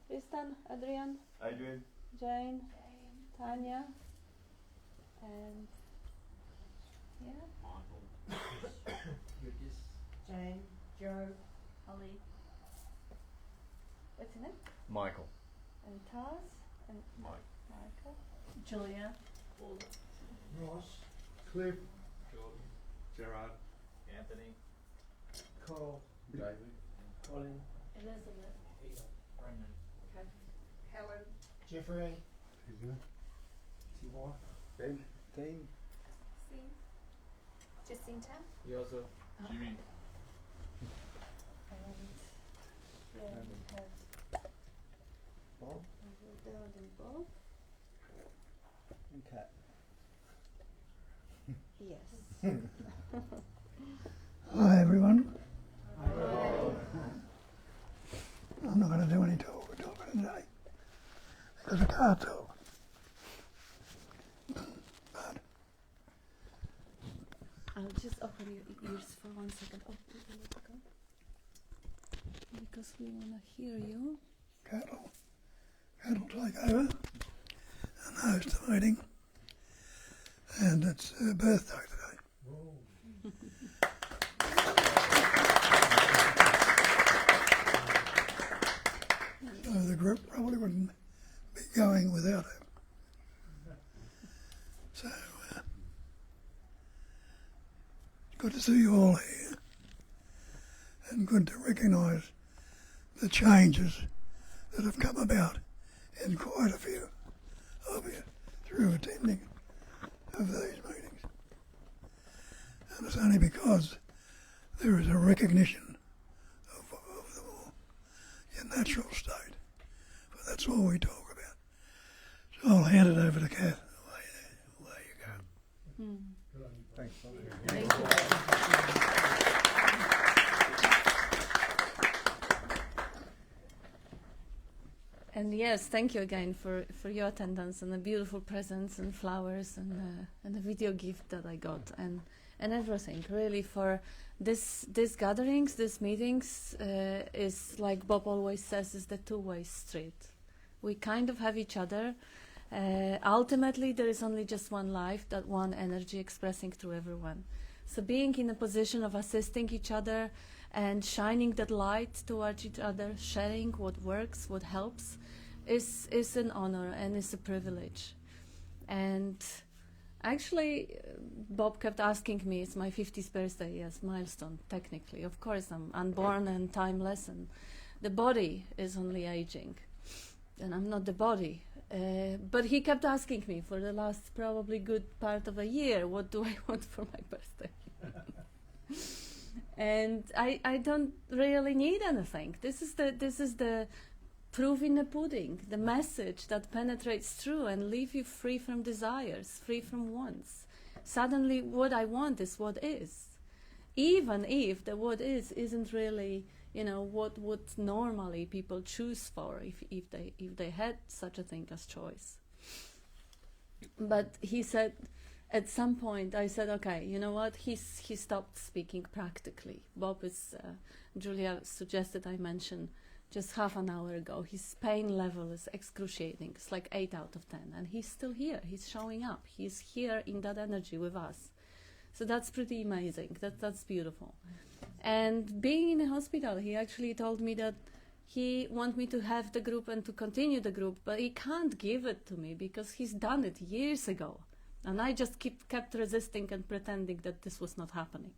Tristan, Adrian, Jane, Tanya, and Jane, Joe, Ali. What's your name? Michael. And Taz, and Michael, Julia, Ross, Cliff, Jordan, Gerard, Anthony, Carl, David, Colin, Elizabeth, Brendan, Helen, Jeffrey, T.Y. Ben. Dean. Jacinta, Yoza, Jimmy, and we have Bob. Dad and Bob. And Kat. Yes. Hi everyone. I'm not going to do any talking today because I can't talk. But I'll just open your ears for 1 second. Oh, let go. Because we want to hear you. cat'll take over and host the meeting. And it's her birthday today. So the group probably wouldn't be going without her. So it's good to see you all here and good to recognise the changes that have come about in quite a few of you through attending of these meetings. And it's only because there is a recognition of the more your natural state. But that's all we talk about. So I'll hand it over to Kath. Away you go. Thanks. Thank you. And yes, thank you again for your attendance and the beautiful presents and flowers and the video gift that I got and everything. Really, for these gatherings, these meetings is like Bob always says, is the two-way street. We kind of have each other. Ultimately, there is only just one life, that one energy expressing through everyone. So being in a position of assisting each other and shining that light towards each other, sharing what works, what helps, is an honor and is a privilege. And actually, Bob kept asking me, it's my 50th birthday, yes, milestone, technically. Of course, I'm unborn and timeless, and the body is only aging. And I'm not the body. But he kept asking me for the last probably good part of a year, what do I want for my birthday? And I don't really need anything. This is the proof in the pudding, the message that penetrates through and leave you free from desires, free from wants. Suddenly what I want is what is. Even if the what is isn't really, what would normally people choose for if they had such a thing as choice. But he said, at some point, I said, okay, you know what? He stopped speaking practically. Bob is, Julia suggested I mention just half an hour ago. His pain level is excruciating. It's like 8 out of 10. And he's still here. He's showing up. He's here in that energy with us. So that's pretty amazing. That's beautiful. And being in the hospital, he actually told me that he wants me to have the group and to continue the group, but he can't give it to me because he's done it years ago. And I just kept resisting and pretending that this was not happening.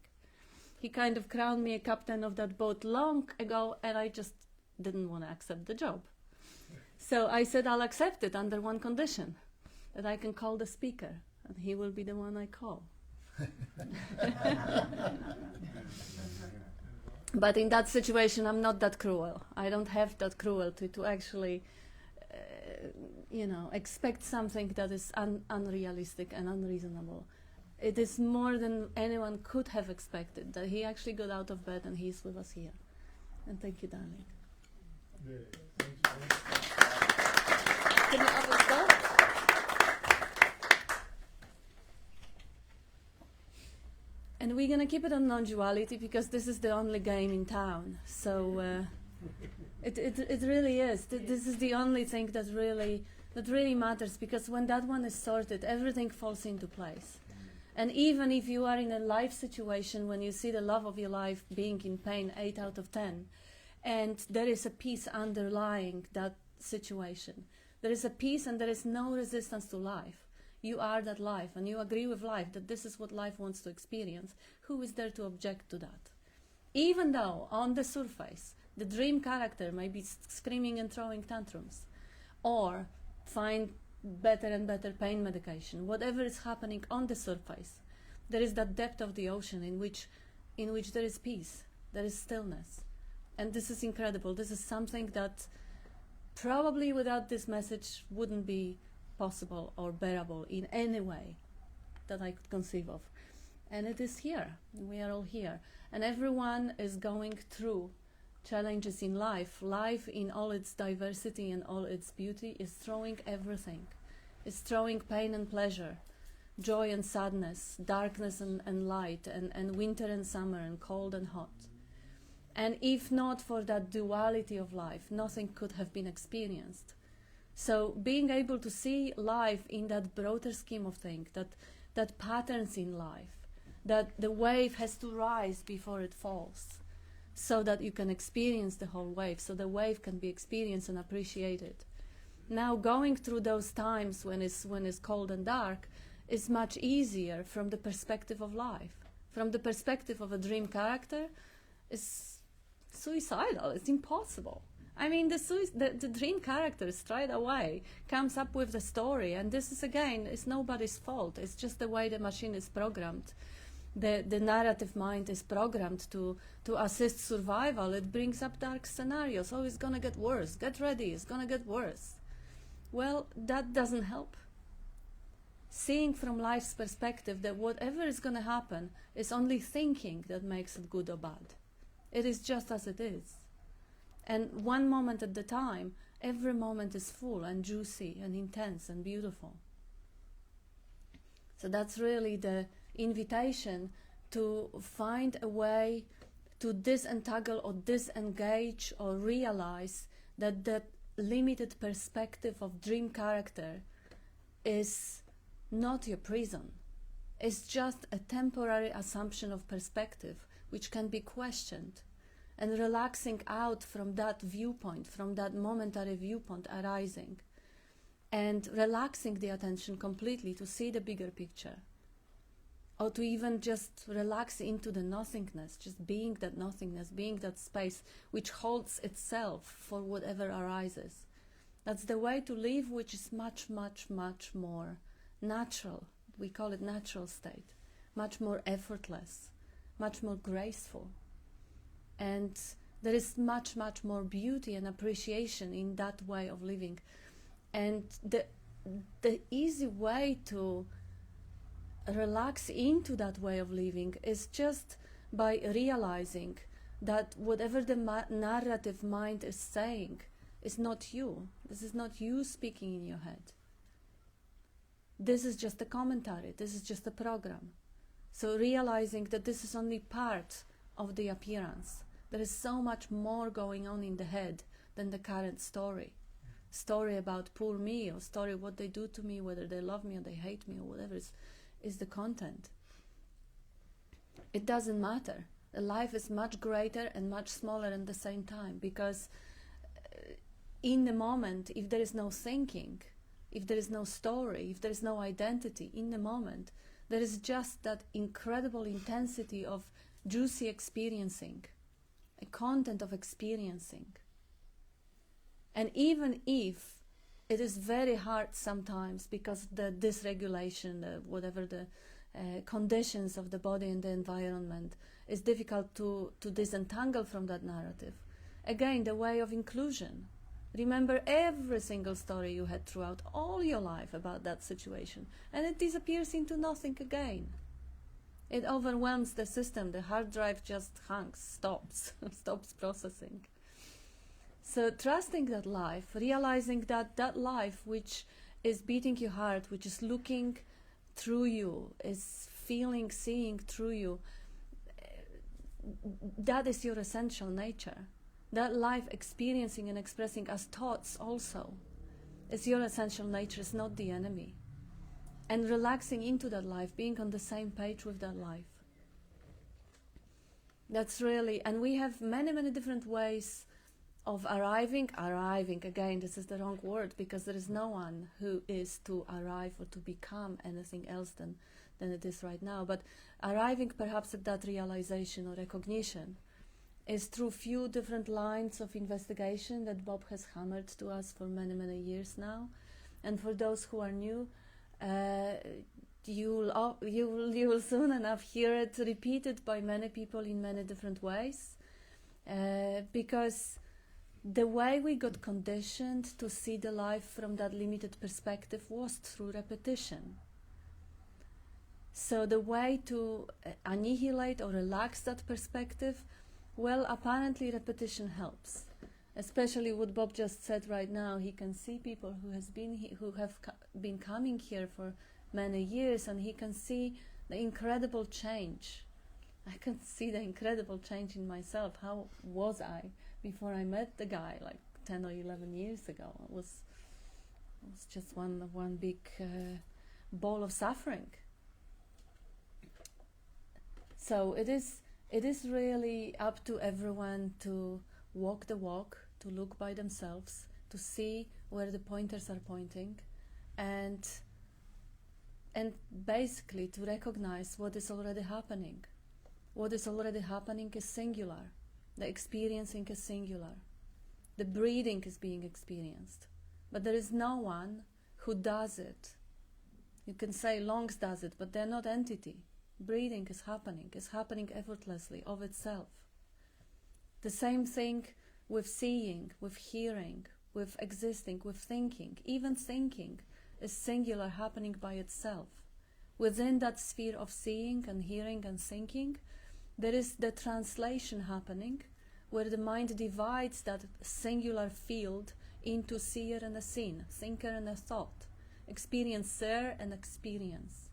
He kind of crowned me a captain of that boat long ago, and I just didn't want to accept the job. So I said I'll accept it under one condition, that I can call the speaker, and he will be the one I call. But in that situation, I'm not that cruel. I don't have that cruelty to actually expect something that is unrealistic and unreasonable. It is more than anyone could have expected, that he actually got out of bed and he's with us here. And thank you, darling. Yeah, thanks. Can you others go? And we're going to keep it on non-duality because this is the only game in town. So It really is. This is the only thing that really matters, because when that one is sorted, everything falls into place. And even if you are in a life situation when you see the love of your life being in pain 8 out of 10, and there is a peace underlying that situation, there is a peace and there is no resistance to life. You are that life, and you agree with life that this is what life wants to experience. Who is there to object to that? Even though on the surface the dream character may be screaming and throwing tantrums, or find better and better pain medication, whatever is happening on the surface, there is that depth of the ocean in which there is peace, there is stillness. And this is incredible. This is something that probably without this message wouldn't be possible or bearable in any way that I could conceive of. And it is here. We are all here. And everyone is going through challenges in life. Life in all its diversity and all its beauty is throwing everything. It's throwing pain and pleasure, joy and sadness, darkness and light, and winter and summer, and cold and hot. And if not for that duality of life, nothing could have been experienced. So being able to see life in that broader scheme of things, that patterns in life, that the wave has to rise before it falls, so that you can experience the whole wave, so the wave can be experienced and appreciated. Now, going through those times when it's cold and dark is much easier from the perspective of life. From the perspective of a dream character, it's suicidal. It's impossible. I mean, the dream character straight away comes up with the story, and this is, again, it's nobody's fault. It's just the way the machine is programmed. The narrative mind is programmed to assist survival. It brings up dark scenarios. Oh, it's gonna get worse. Get ready, it's gonna get worse. Well, that doesn't help. Seeing from life's perspective that whatever is gonna happen is only thinking that makes it good or bad. It is just as it is. And one moment at a time, every moment is full and juicy and intense and beautiful. So that's really the invitation to find a way to disentangle or disengage or realize that the limited perspective of dream character is not your prison. It's just a temporary assumption of perspective which can be questioned, and relaxing out from that viewpoint, from that momentary viewpoint arising, and relaxing the attention completely to see the bigger picture. Or to even just relax into the nothingness, just being that nothingness, being that space which holds itself for whatever arises. That's the way to live, which is much, much, much more natural. We call it natural state. Much more effortless, much more graceful. And there is much, much more beauty and appreciation in that way of living. And the easy way to relax into that way of living is just by realizing that whatever the narrative mind is saying is not you. This is not you speaking in your head. This is just a commentary. This is just a program. So realizing that this is only part of the appearance. There is so much more going on in the head than the current story. Story about poor me, or story what they do to me, whether they love me or they hate me or whatever is the content. It doesn't matter. The life is much greater and much smaller at the same time, because in the moment, if there is no thinking, if there is no story, if there is no identity in the moment, there is just that incredible intensity of juicy experiencing, a content of experiencing. And even if it is very hard sometimes because the dysregulation, whatever the conditions of the body and the environment, is difficult to disentangle from that narrative. Again, the way of inclusion. Remember every single story you had throughout all your life about that situation, and it disappears into nothing again. It overwhelms the system. The hard drive just hangs, stops processing. So trusting that life, realizing that that life which is beating your heart, which is looking through you, is feeling, seeing through you, that is your essential nature. That life experiencing and expressing as thoughts also is your essential nature, is not the enemy. And relaxing into that life, being on the same page with that life. That's really, and we have many, many different ways of arriving, again, this is the wrong word, because there is no one who is to arrive or to become anything else than it is right now. But arriving perhaps at that realization or recognition is through few different lines of investigation that Bob has hammered to us for many, many years now. And for those who are new, you will soon enough hear it repeated by many people in many different ways, because the way we got conditioned to see the life from that limited perspective was through repetition. So the way to annihilate or relax that perspective, well, apparently repetition helps. Especially what Bob just said right now, he can see people who have been coming here for many years, and he can see the incredible change. I can see the incredible change in myself. How was I before I met the guy like 10 or 11 years ago? It was just one big ball of suffering. So it is really up to everyone to walk the walk, to look by themselves, to see where the pointers are pointing, and basically to recognize what is already happening. What is already happening is singular. The experiencing is singular. The breathing is being experienced. But there is no one who does it. You can say lungs does it, but they're not entity. Breathing is happening effortlessly of itself. The same thing with seeing, with hearing, with existing, with thinking. Even thinking is singular, happening by itself. Within that sphere of seeing and hearing and thinking, there is the translation happening, where the mind divides that singular field into seer and a seen, thinker and a thought, experiencer and experience.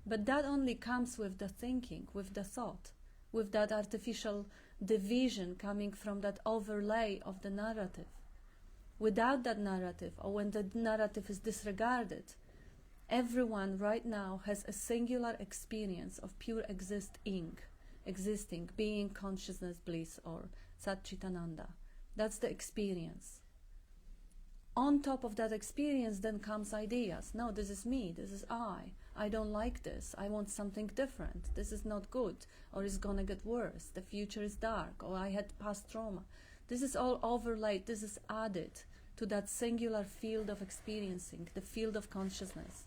But that only comes with the thinking, with the thought, with that artificial division coming from that overlay of the narrative. Without that narrative, or when the narrative is disregarded, everyone right now has a singular experience of pure existing, being, consciousness, bliss, or Satchitananda. That's the experience. On top of that experience then comes ideas. No, this is me, this is I don't like this, I want something different, this is not good, or it's gonna get worse, the future is dark, or I had past trauma. This is all overlaid, this is added to that singular field of experiencing, the field of consciousness.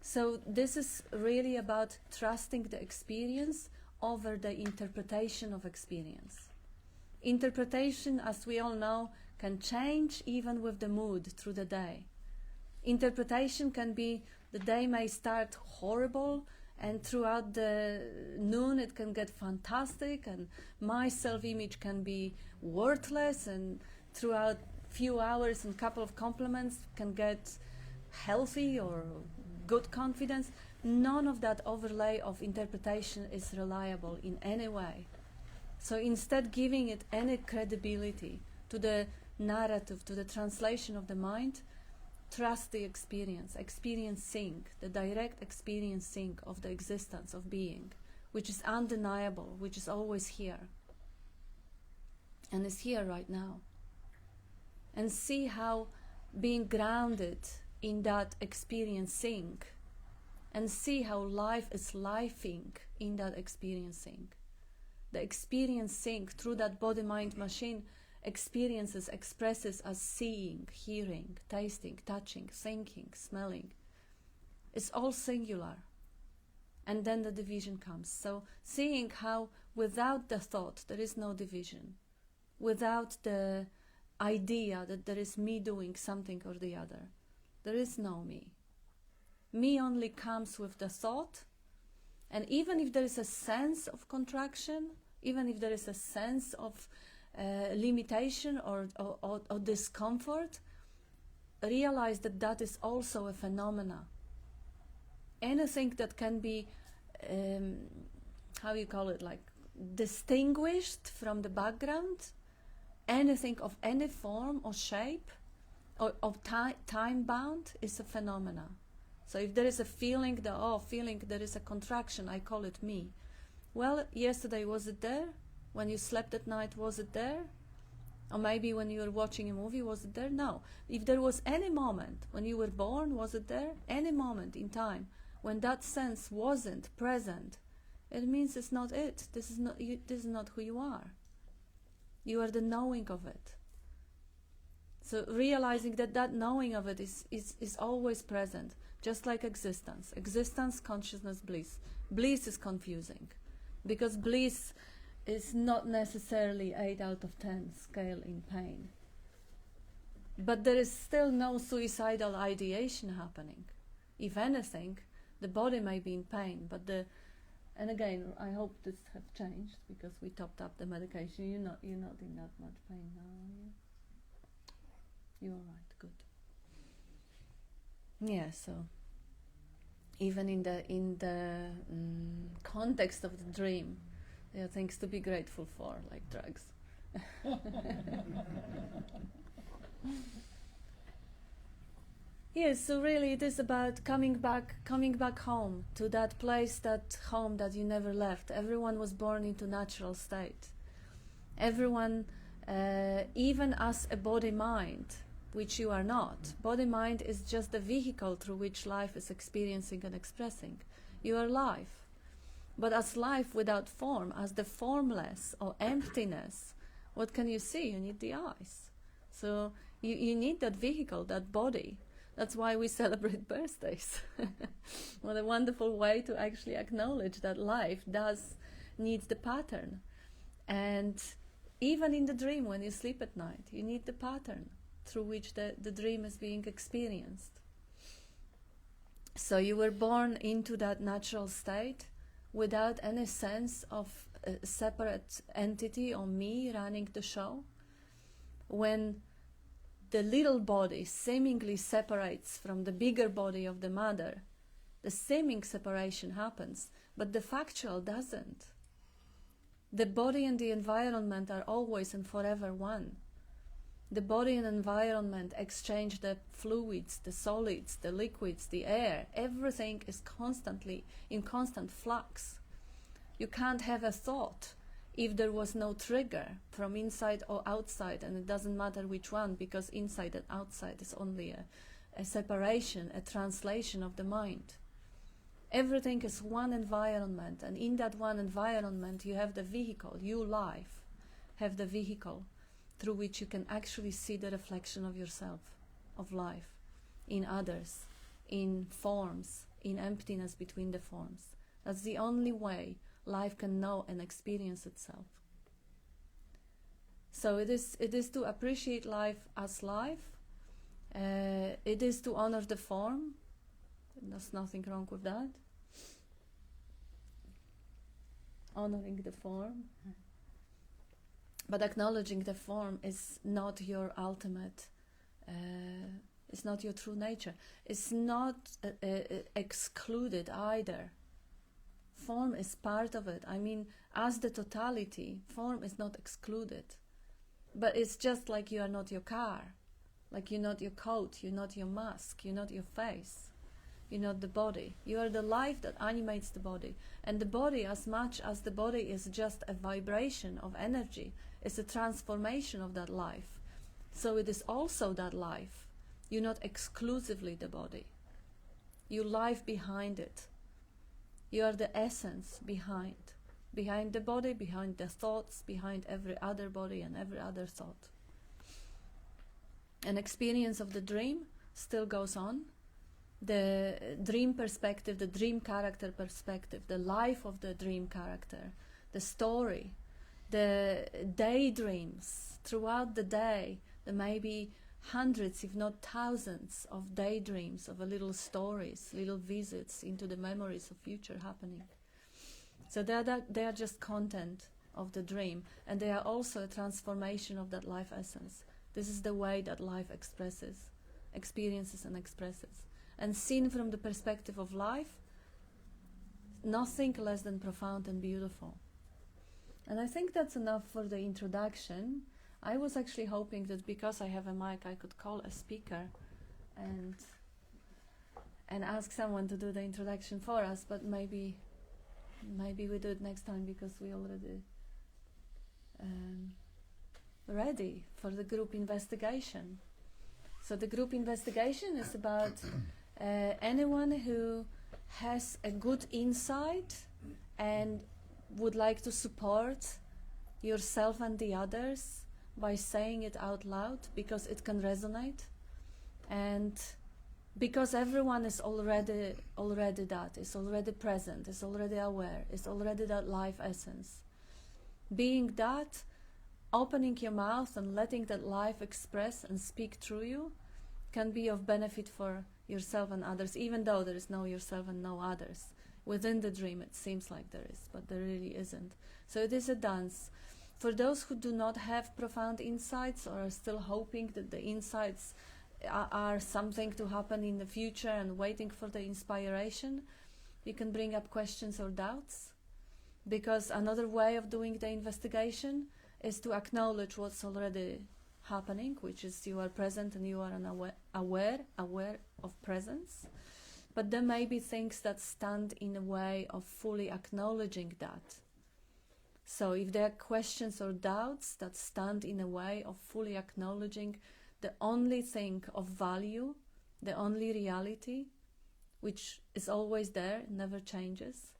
So this is really about trusting the experience over the interpretation of experience. Interpretation, as we all know, can change even with the mood through the day. Interpretation can be, the day may start horrible, and throughout the noon it can get fantastic, and my self-image can be worthless, and throughout few hours and couple of compliments can get healthy or good confidence. None of that overlay of interpretation is reliable in any way. So instead, giving it any credibility to the narrative, to the translation of the mind, trust the experiencing, the direct experiencing of the existence of being, which is undeniable, which is always here, and is here right now. And see how being grounded in that experiencing, and see how life is lifing in that experiencing. The experiencing through that body-mind machine experiences, expresses as seeing, hearing, tasting, touching, thinking, smelling. It's all singular. And then the division comes. So seeing how without the thought there is no division, without the idea that there is me doing something or the other, there is no me. Me only comes with the thought, and even if there is a sense of contraction, even if there is a sense of limitation or discomfort, realize that that is also a phenomena. Anything that can be, how you call it, like distinguished from the background, anything of any form or shape or of time bound is a phenomena. So if there is a feeling there is a contraction, I call it me. Well, yesterday, was it there? When you slept at night, was it there? Or maybe when you were watching a movie, was it there? No. If there was any moment when you were born, was it there? Any moment in time when that sense wasn't present, it means it's not it. This is not you, this is not who you are. You are the knowing of it. So realizing that knowing of it is always present, just like existence. Existence, consciousness, bliss. Bliss is confusing, because bliss is not necessarily 8 out of 10 scale in pain. But there is still no suicidal ideation happening. If anything, the body may be in pain, but and again, I hope this have changed, because we topped up the medication. You're not in that much pain now, are you? You're all right, good. Yeah, so even in the context of the dream, there are things to be grateful for, like drugs. Yes, so really it is about coming back home to that place, that home that you never left. Everyone was born into natural state. Everyone, even as a body-mind, which you are not. Body-mind is just the vehicle through which life is experiencing and expressing. You are life. But as life without form, as the formless or emptiness, what can you see? You need the eyes. So you need that vehicle, that body. That's why we celebrate birthdays. What a wonderful way to actually acknowledge that life needs the pattern. And even in the dream, when you sleep at night, you need the pattern through which the dream is being experienced. So you were born into that natural state without any sense of a separate entity or me running the show. When the little body seemingly separates from the bigger body of the mother, the seeming separation happens, but the factual doesn't. The body and the environment are always and forever one. The body and environment exchange the fluids, the solids, the liquids, the air. Everything is constantly in constant flux. You can't have a thought if there was no trigger from inside or outside, and it doesn't matter which one, because inside and outside is only a separation, a translation of the mind. Everything is one environment, and in that one environment you have the vehicle. You, life, have the vehicle through which you can actually see the reflection of yourself, of life, in others, in forms, in emptiness between the forms. That's the only way life can know and experience itself. So it is to appreciate life as life. It is to honor the form. There's nothing wrong with that. Honoring the form. But acknowledging the form is not your ultimate, it's not your true nature. It's not excluded either. Form is part of it. I mean, as the totality, form is not excluded. But it's just like you are not your car, like you're not your coat, you're not your mask, you're not your face, you're not the body. You are the life that animates the body. And the body, as much as the body is just a vibration of energy, is a transformation of that life. So it is also that life. You're not exclusively the body. You life behind it. You are the essence behind the body, behind the thoughts, behind every other body and every other thought. An experience of the dream still goes on. The dream perspective, the dream character perspective, the life of the dream character, the story, the daydreams. Throughout the day, there may be hundreds, if not thousands, of daydreams, of little stories, little visits into the memories of future happening. So they are just content of the dream, and they are also a transformation of that life essence. This is the way that life expresses, experiences and expresses. And seen from the perspective of life, nothing less than profound and beautiful. And I think that's enough for the introduction. I was actually hoping that because I have a mic, I could call a speaker and ask someone to do the introduction for us, but maybe we do it next time because we already ready for the group investigation. So the group investigation is about anyone who has a good insight and would like to support yourself and the others by saying it out loud, because it can resonate, and because everyone is already that, is already present, is already aware, is already that life essence. Being that, opening your mouth and letting that life express and speak through you can be of benefit for yourself and others, even though there is no yourself and no others. Within the dream it seems like there is, but there really isn't. So it is a dance. For those who do not have profound insights or are still hoping that the insights are something to happen in the future and waiting for the inspiration, you can bring up questions or doubts, because another way of doing the investigation is to acknowledge what's already happening, which is you are present and you are aware of presence. But there may be things that stand in the way of fully acknowledging that. So if there are questions or doubts that stand in the way of fully acknowledging the only thing of value, the only reality, which is always there, never changes,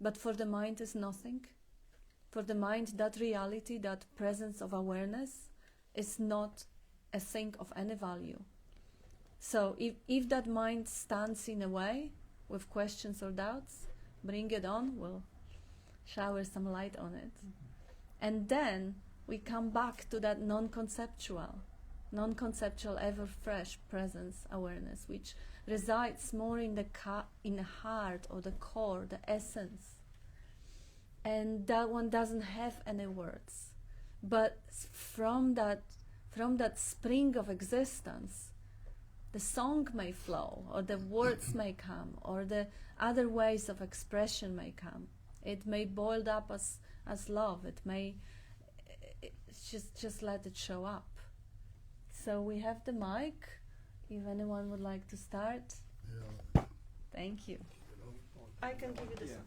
but for the mind is nothing. For the mind, that reality, that presence of awareness is not a thing of any value. So if that mind stands in a way with questions or doubts, bring it on, we'll shower some light on it. And then we come back to that non-conceptual, ever fresh presence awareness, which resides more in the heart or the core, the essence. And that one doesn't have any words, but from that spring of existence, the song may flow, or the words may come, or the other ways of expression may come. It may boil up as love. It may just let it show up. So we have the mic. If anyone would like to start. Yeah. Thank you. I can give you this.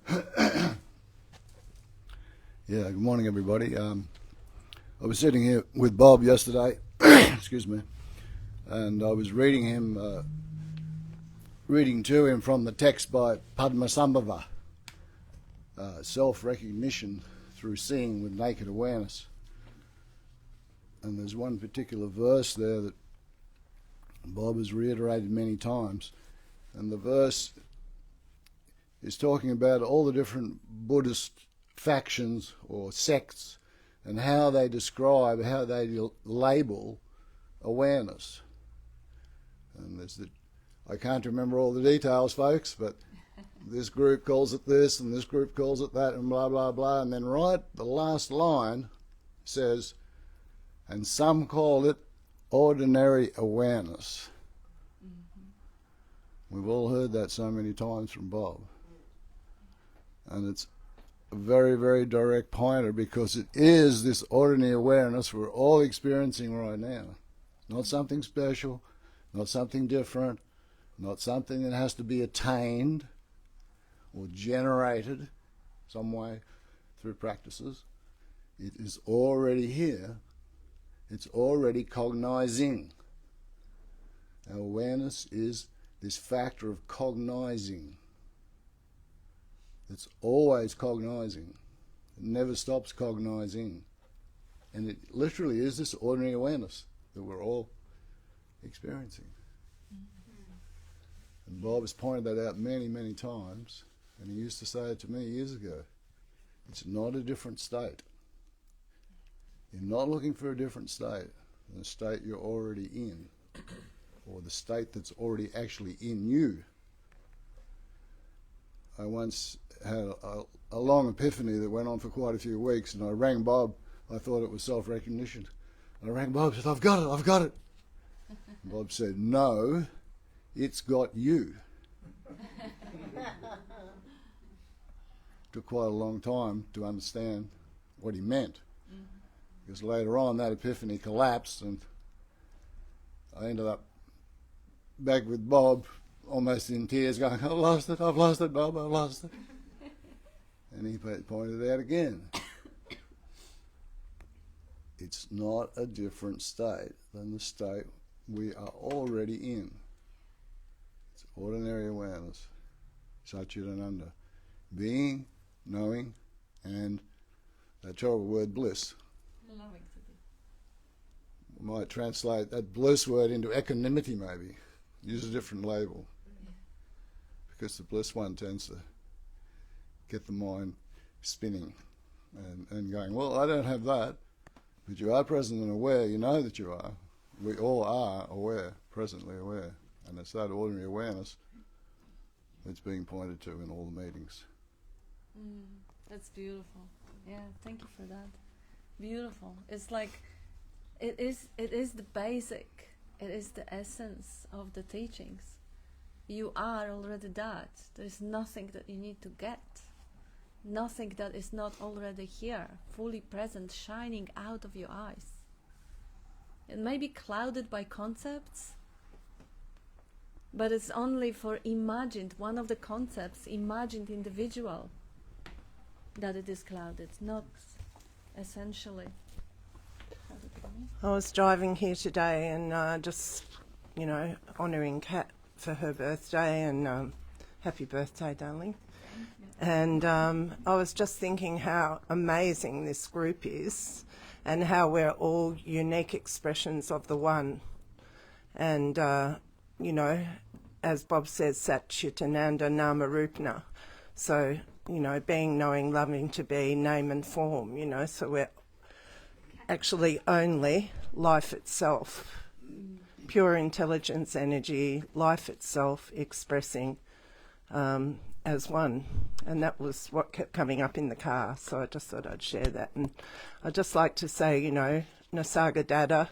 Yeah, good morning, everybody. I was sitting here with Bob yesterday, excuse me, and I was reading to him from the text by Padmasambhava, Self-Recognition Through Seeing with Naked Awareness. And there's one particular verse there that Bob has reiterated many times, and the verse is talking about all the different Buddhist factions or sects and how they describe, how they label awareness. And I can't remember all the details, folks, but this group calls it this and this group calls it that and blah, blah, blah. And then right the last line says, and some call it ordinary awareness. Mm-hmm. We've all heard that so many times from Bob. And it's a very, very direct pointer, because it is this ordinary awareness we're all experiencing right now. Not something special, not something different, not something that has to be attained or generated some way through practices. It is already here. It's already cognizing. Our awareness is this factor of cognizing. It's always cognizing. It never stops cognizing. And it literally is this ordinary awareness that we're all experiencing. Mm-hmm. And Bob has pointed that out many, many times, and he used to say it to me years ago. It's not a different state. You're not looking for a different state than the state you're already in, or the state that's already actually in you. I once had a long epiphany that went on for quite a few weeks, and I rang Bob. I thought it was self-recognition. And I rang Bob and said, I've got it. And Bob said, no, it's got you. Took quite a long time to understand what he meant. because later on that epiphany collapsed, and I ended up back with Bob, almost in tears, going, I've lost it, Bob, I've lost it. And he pointed it out again. It's not a different state than the state we are already in. It's ordinary awareness, Satchidananda. Being, knowing, and that terrible word bliss. Loving to be. We might translate that bliss word into equanimity maybe. Use a different label. Yeah. Because the bliss one tends to get the mind spinning and going, well, I don't have that. But you are present and aware, you know that you are. We all are aware, presently aware. And it's that ordinary awareness that's being pointed to in all the meetings. That's beautiful. Yeah, thank you for that. Beautiful. It's like, it is the basic, it is the essence of the teachings. You are already that. There is nothing that you need to get. Nothing that is not already here, fully present, shining out of your eyes. It may be clouded by concepts, but it's only for imagined, one of the concepts, imagined individual, that it is clouded, not essentially. I was driving here today and just, honouring Kat for her birthday and happy birthday, darling. And I was just thinking how amazing this group is and how we're all unique expressions of the One. And, as Bob says, Satchitananda Namarupna. So, being, knowing, loving to be, name and form, so we're actually only life itself. Pure intelligence, energy, life itself expressing as one. And that was what kept coming up in the car, so I just thought I'd share that. And I'd just like to say, Nisargadatta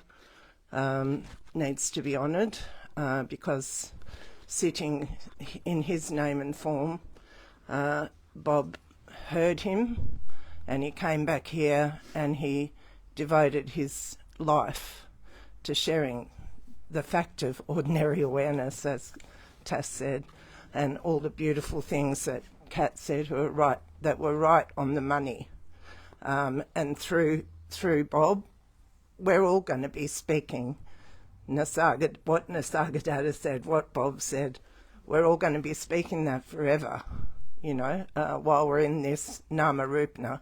needs to be honoured because sitting in his name and form, Bob heard him and he came back here and he devoted his life to sharing the fact of ordinary awareness, as Tass said, and all the beautiful things that Kat said were right on the money. And through Bob, we're all going to be speaking what Nisargadatta said, what Bob said. We're all going to be speaking that forever, while we're in this Namarupna,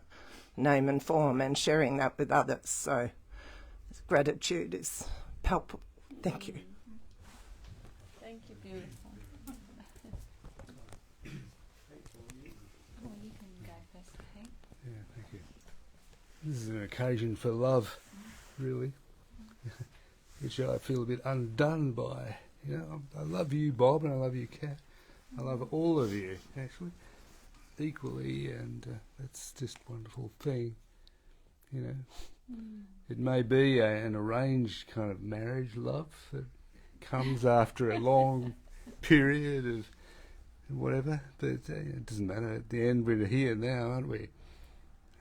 name and form, and sharing that with others. So gratitude is palpable. Thank you. Thank you, beautiful. Yeah, thank you. This is an occasion for love, really, which I feel a bit undone by. I love you, Bob, and I love you, Kat. I love all of you, actually, equally, and that's just a wonderful thing. It may be an arranged kind of marriage love that comes after a long period of whatever, but it doesn't matter. At the end, we're here now, aren't we?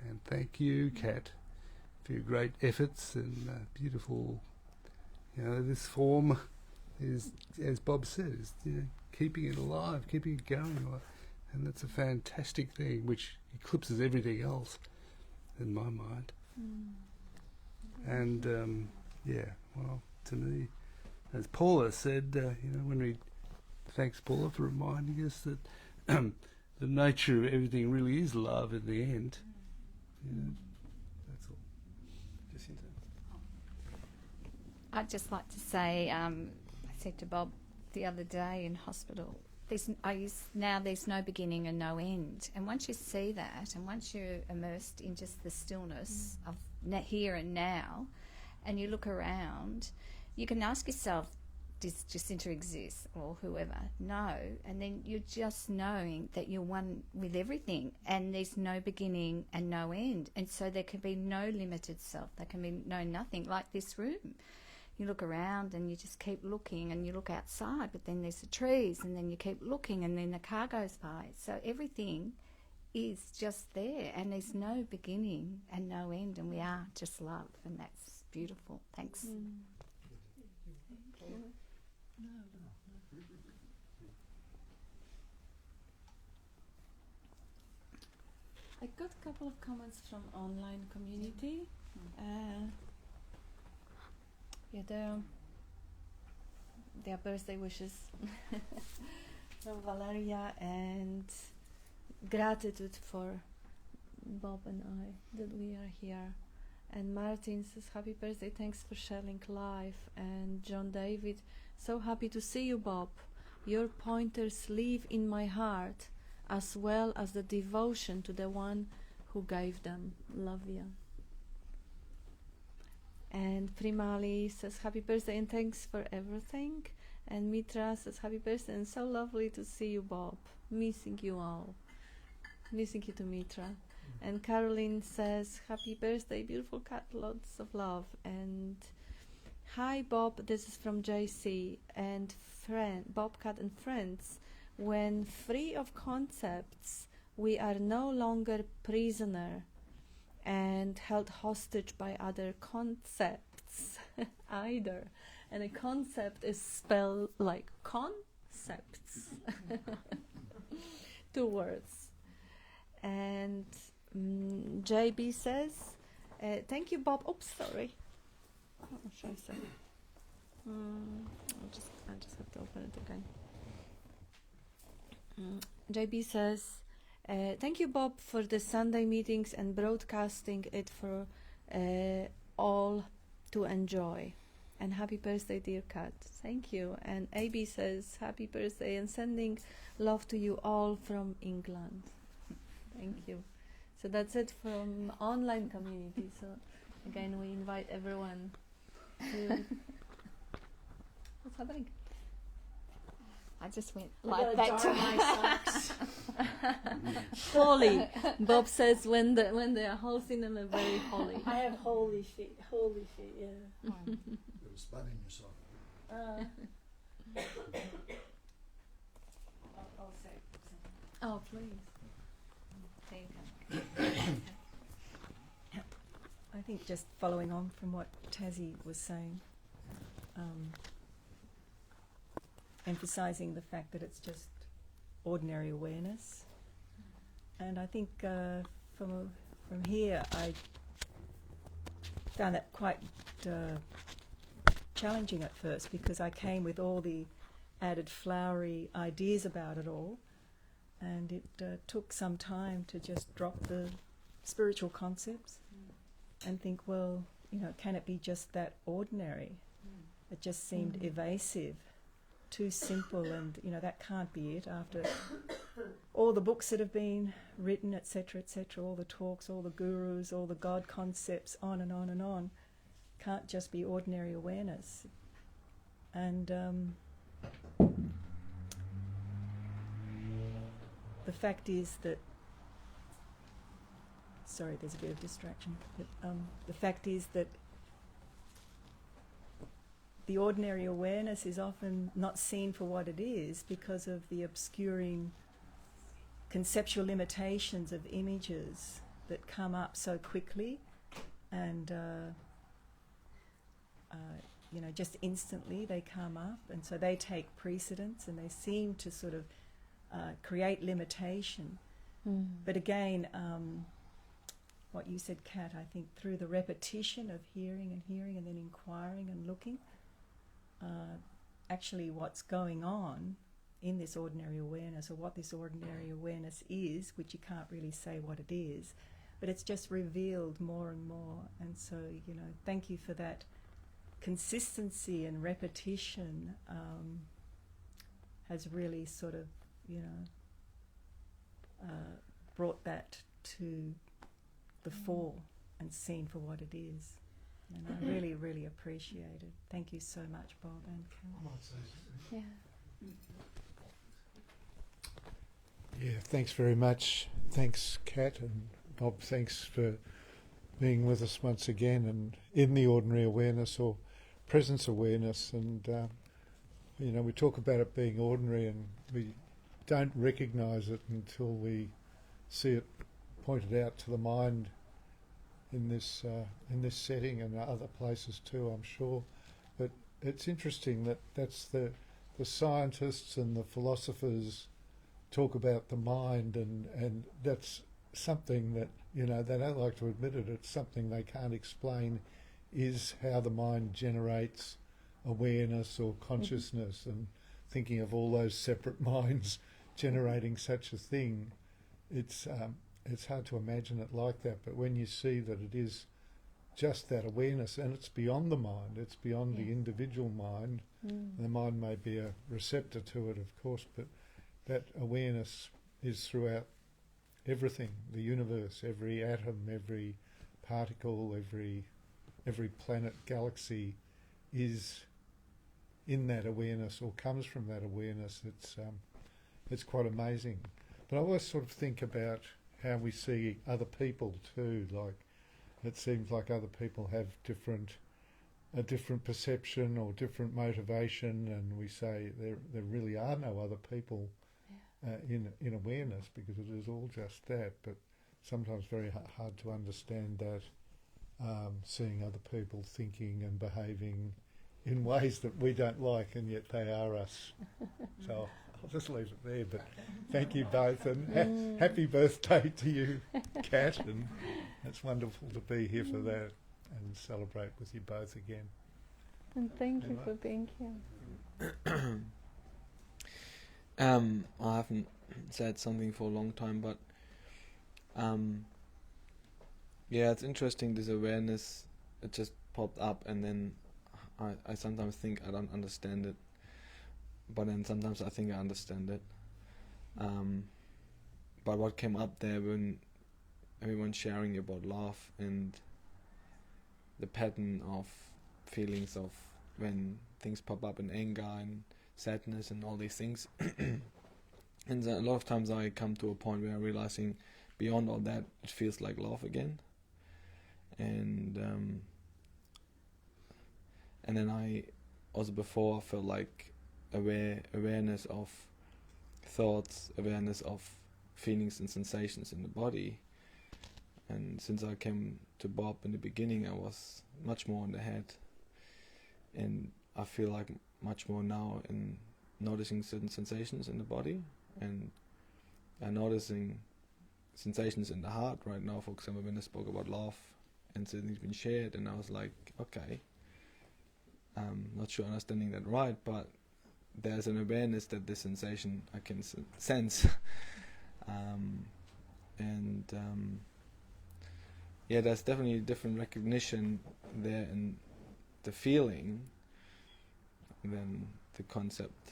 And thank you, Kat, for your great efforts and beautiful. This form is, as Bob says, keeping it alive, keeping it going, and that's a fantastic thing, which eclipses everything else in my mind. And well, to me, as Paula said, when we thanks Paula for reminding us that the nature of everything really is love in the end. That's all. Jacinta. I'd just like to say, I said to Bob the other day in hospital, there's no beginning and no end. And once you see that, and once you're immersed in just the stillness of here and now, and you look around, you can ask yourself, does Jacinta exist, or whoever? No. And then you're just knowing that you're one with everything, and there's no beginning and no end. And so there can be no limited self. There can be no nothing, like this room. You look around and you just keep looking, and you look outside, but then there's the trees, and then you keep looking, and then the car goes by. So everything is just there, and there's no beginning and no end, and we are just love, and that's beautiful. Thanks. I got a couple of comments from online community. Yeah, their birthday wishes from Valeria, and gratitude for Bob and I that we are here. And Martin says, happy birthday, thanks for sharing life. And John David, so happy to see you, Bob. Your pointers live in my heart, as well as the devotion to the one who gave them. Love you. And Primali says, happy birthday and thanks for everything. And Mitra says, happy birthday and so lovely to see you, Bob. Missing you all. Missing you to Mitra. And Caroline says, happy birthday, beautiful cat, lots of love. And hi, Bob, this is from JC and Bobcat and friends. When free of concepts, we are no longer prisoner and held hostage by other concepts either. And a concept is spelled like concepts. 2 words. And JB says, thank you, Bob. Oops, sorry. What should I say? I just have to open it again. JB says, thank you, Bob, for the Sunday meetings and broadcasting it for all to enjoy. And happy birthday, dear cat. Thank you. And AB says, happy birthday and sending love to you all from England. Thank you. So that's it from online community. So again, we invite everyone to... What's happening? I just went like that too. Holy. Bob says when they are holding them are very holy. I have holy feet, yeah. There was spun in your sock. I'll say. Oh, please. I think just following on from what Tassie was saying, emphasising the fact that it's just ordinary awareness. And I think from here I found that quite challenging at first, because I came with all the added flowery ideas about it all, and it took some time to just drop the spiritual concepts and think, well, can it be just that ordinary? It just seemed evasive, too simple, and that can't be it after all the books that have been written, etc., all the talks, all the gurus, all the God concepts, on and on and on. Can't just be ordinary awareness. And the fact is that, sorry, there's a bit of distraction, but the fact is that the ordinary awareness is often not seen for what it is because of the obscuring conceptual limitations of images that come up so quickly and just instantly they come up, and so they take precedence and they seem to sort of create limitation. But again, what you said, Kat, I think through the repetition of hearing and then inquiring and looking, actually what's going on in this ordinary awareness, or what this ordinary awareness is, which you can't really say what it is, but it's just revealed more and more. And so, thank you for that consistency and repetition has really sort of, brought that to the fore and seen for what it is. And I really, really appreciate it. Thank you so much, Bob and Carol. Yeah, thanks very much. Thanks, Kat, and Bob, thanks for being with us once again and in the ordinary awareness or presence awareness. And, we talk about it being ordinary and we don't recognise it until we see it pointed out to the mind in this setting and other places too, I'm sure. But it's interesting that that's the scientists and the philosophers talk about the mind, and that's something that, you know, they don't like to admit it. It's something they can't explain, is how the mind generates awareness or consciousness, and thinking of all those separate minds generating such a thing. It's hard to imagine it like that, but when you see that it is just that awareness, and it's beyond the mind, it's beyond the individual mind. The mind may be a receptor to it, of course, but that awareness is throughout everything, the universe, every atom, every particle, every planet, galaxy is in that awareness or comes from that awareness. It's quite amazing. But I always sort of think about how we see other people too. Like, it seems like other people have a different perception or different motivation, and we say there really are no other people in awareness, because it is all just that. But sometimes very hard to understand that, seeing other people thinking and behaving in ways that we don't like, and yet they are us. So I'll just leave it there, but thank you both, and happy birthday to you, Kat, and it's wonderful to be here for that and celebrate with you both again. And thank you for being here. I haven't said something for a long time, but yeah, it's interesting, this awareness. It just popped up, and then I sometimes think I don't understand it, but then sometimes I think I understand it. But what came up there when everyone's sharing about love and the pattern of feelings of when things pop up in anger and sadness and all these things. And a lot of times I come to a point where I'm realizing beyond all that, it feels like love again. And then I also before felt like awareness of thoughts, awareness of feelings and sensations in the body. And since I came to Bob in the beginning, I was much more in the head, and I feel like much more now in noticing certain sensations in the body, and noticing sensations in the heart right now. For example, when I spoke about love and something's been shared, and I was like, okay, I'm not sure understanding that right, but there's an awareness that this sensation I can sense. Yeah, there's definitely a different recognition there in the feeling than the concept.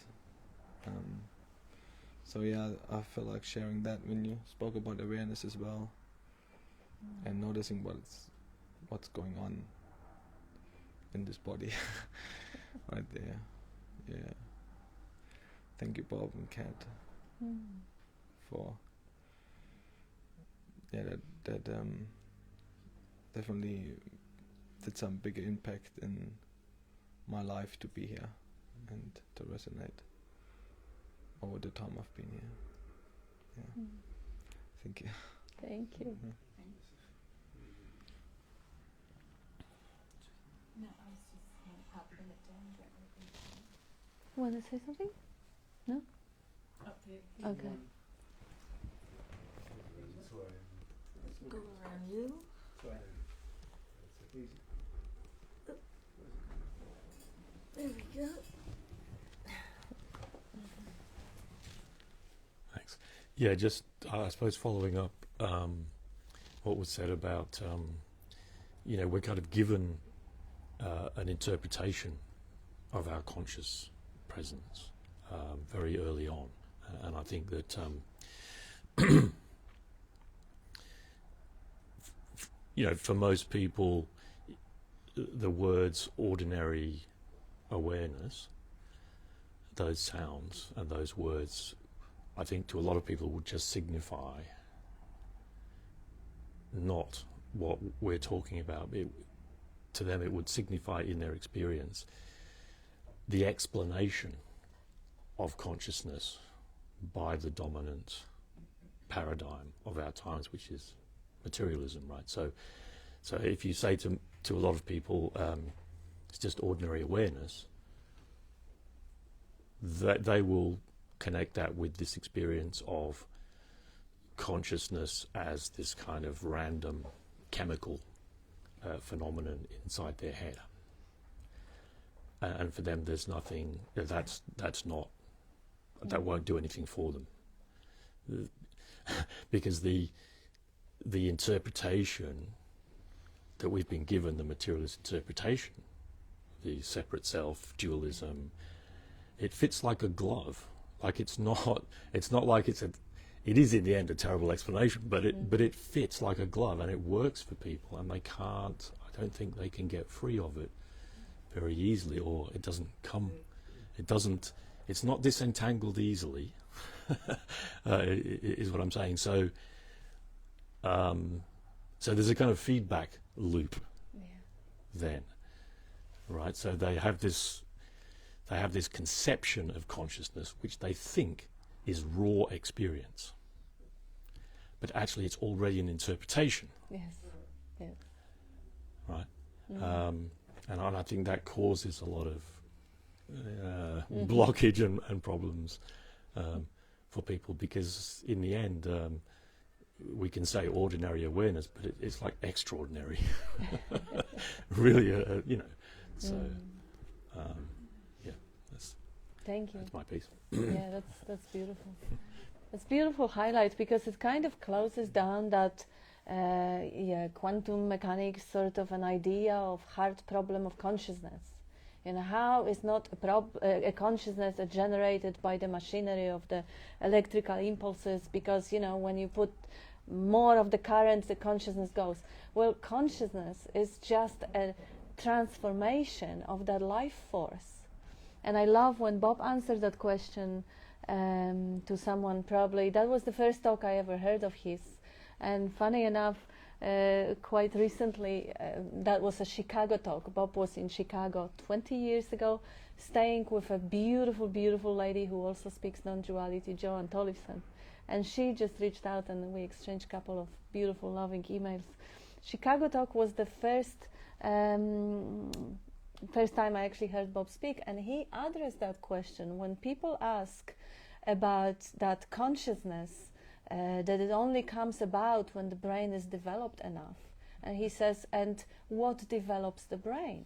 So yeah, I feel like sharing that when you spoke about awareness as well, and noticing what's going on in this body right there. Yeah. Thank you, Bob and Kat, for that definitely did some bigger impact in my life to be here and to resonate over the time I've been here. Yeah. Thank you. Thank you. Want to say something? No? Okay. Go around you. There we go. Thanks. Yeah, just I suppose following up what was said about, we're kind of given an interpretation of our conscious presence very early on, and I think that for most people, the words ordinary awareness, those sounds and those words, I think to a lot of people would just signify not what we're talking about. To them it would signify in their experience the explanation of consciousness by the dominant paradigm of our times, which is materialism, right? So if you say to a lot of people, it's just ordinary awareness, that they will connect that with this experience of consciousness as this kind of random chemical phenomenon inside their head. And for them, there's nothing, that won't do anything for them. Because the interpretation that we've been given, the materialist interpretation, the separate self, dualism, it fits like a glove. Like it's not like it is in the end a terrible explanation, but it fits like a glove and it works for people, and I don't think they can get free of it very easily, or it's not disentangled easily, is what I'm saying. So there's a kind of feedback loop then, right? So they have this conception of consciousness which they think is raw experience, but actually it's already an interpretation. Yes. Yeah. Right. And I think that causes a lot of blockage and problems for people, because in the end we can say ordinary awareness, but it's like extraordinary. Really, so thank you. That's my piece. Yeah, that's beautiful. It's beautiful highlight, because it kind of closes down that quantum mechanics sort of an idea of hard problem of consciousness. How is not a consciousness generated by the machinery of the electrical impulses, because when you put more of the current, the consciousness goes. Well, consciousness is just a transformation of that life force. And I love when Bob answered that question to someone, probably. That was the first talk I ever heard of his. And funny enough, quite recently, that was a Chicago talk. Bob was in Chicago 20 years ago, staying with a beautiful, beautiful lady who also speaks non-duality, Joanne Tollefson. And she just reached out and we exchanged a couple of beautiful, loving emails. Chicago talk was the first time I actually heard Bob speak, and he addressed that question. When people ask about that consciousness, that it only comes about when the brain is developed enough. And he says, and what develops the brain?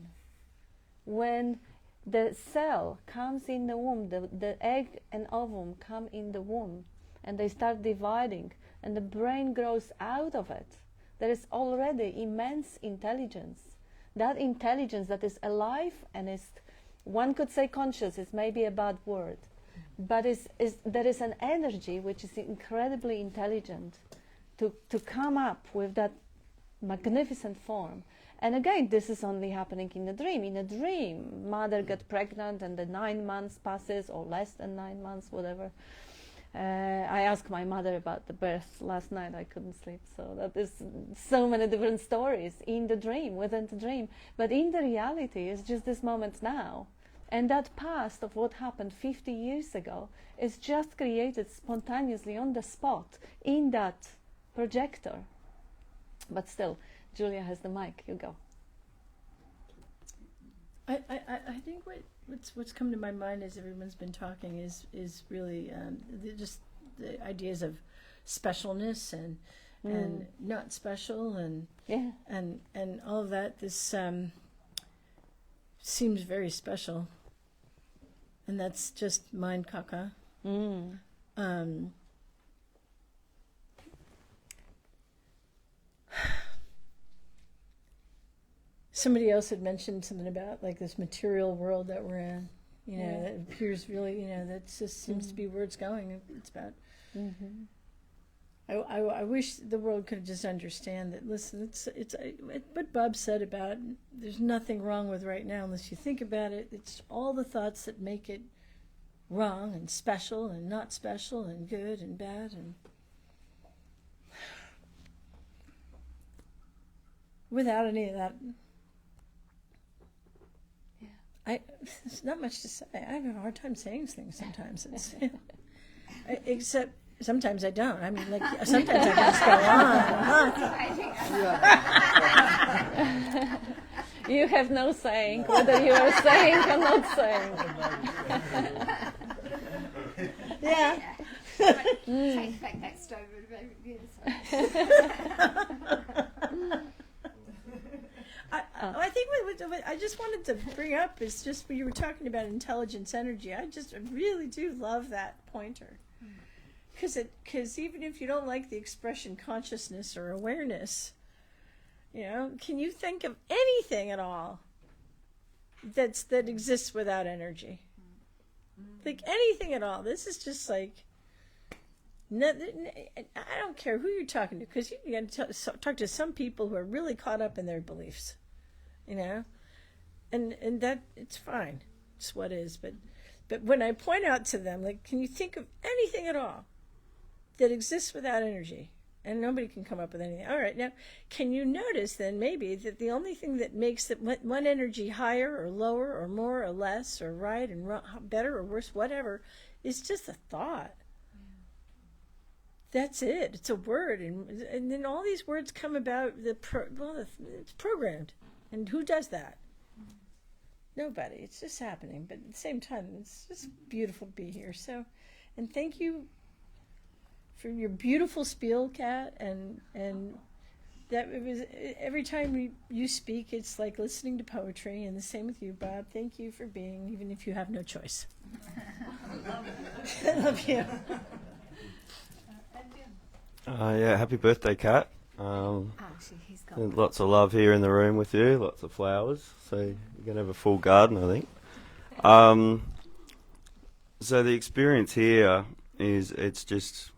When the cell comes in the womb, the egg and ovum come in the womb, and they start dividing, and the brain grows out of it, there is already immense intelligence. That intelligence that is alive and is, one could say conscious, is maybe a bad word, but there is an energy which is incredibly intelligent to come up with that magnificent form. And again, this is only happening in a dream. In a dream, mother gets pregnant and the 9 months passes, or less than 9 months, whatever. I asked my mother about the birth last night. I couldn't sleep. So that is so many different stories in the dream, within the dream. But in the reality, it's just this moment now. And that past of what happened 50 years ago is just created spontaneously on the spot in that projector. But still, Julia has the mic. You go. I think what's come to my mind as everyone's been talking is really just the ideas of specialness and not special and all of that. This seems very special, and that's just mind caca. Somebody else had mentioned something about like this material world that we're in, that appears really, that just seems to be where it's going. It's about. I wish the world could just understand that. Listen, it's what Bob said about there's nothing wrong with right now unless you think about it. It's all the thoughts that make it wrong and special and not special and good and bad and. Without any of that. There's not much to say. I have a hard time saying things sometimes. Except sometimes I don't. I mean, like, sometimes I can just go on. You have no saying whether you are saying or not saying. Yeah. Take back that stove. I think what I just wanted to bring up is just when you were talking about intelligence energy. I really do love that pointer, because even if you don't like the expression consciousness or awareness, can you think of anything at all that exists without energy? Like anything at all. This is just like. I don't care who you're talking to, because you got to talk to some people who are really caught up in their beliefs, and that it's fine, it's what is. But when I point out to them, like, can you think of anything at all that exists without energy? And nobody can come up with anything. All right, now can you notice then maybe that the only thing that makes that one energy higher or lower or more or less or right and wrong, better or worse, whatever, is just a thought. That's it. It's a word, and then all these words come about. It's programmed, and who does that? Nobody. It's just happening. But at the same time, it's just beautiful to be here. So, and thank you for your beautiful spiel, Kat, and that it was every time you speak, it's like listening to poetry, and the same with you, Bob. Thank you for being, even if you have no choice. I love you. Happy birthday, Kat. Lots of love here in the room with you, lots of flowers. So you're going to have a full garden, I think. So the experience here is it's just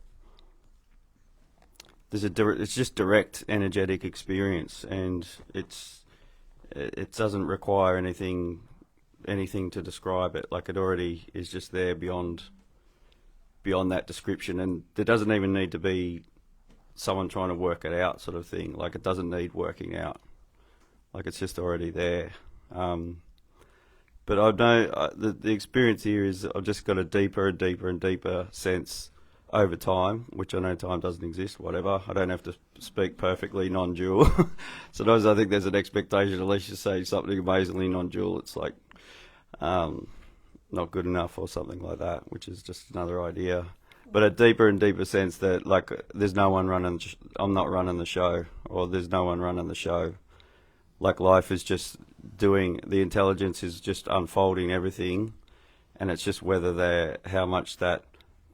direct energetic experience, and it doesn't require anything to describe it. Like, it already is just there beyond that description, and there doesn't even need to be someone trying to work it out, sort of thing. Like, it doesn't need working out. Like, it's just already there. But I know the experience here is I've just got a deeper and deeper and deeper sense over time, which I know time doesn't exist, whatever. I don't have to speak perfectly non-dual. Sometimes I think there's an expectation, unless you say something amazingly non-dual, it's like not good enough or something like that, which is just another idea. But a deeper and deeper sense that, like, there's no one running, I'm not running the show, or there's no one running the show. Like, life is just doing, the intelligence is just unfolding everything, and it's just how much that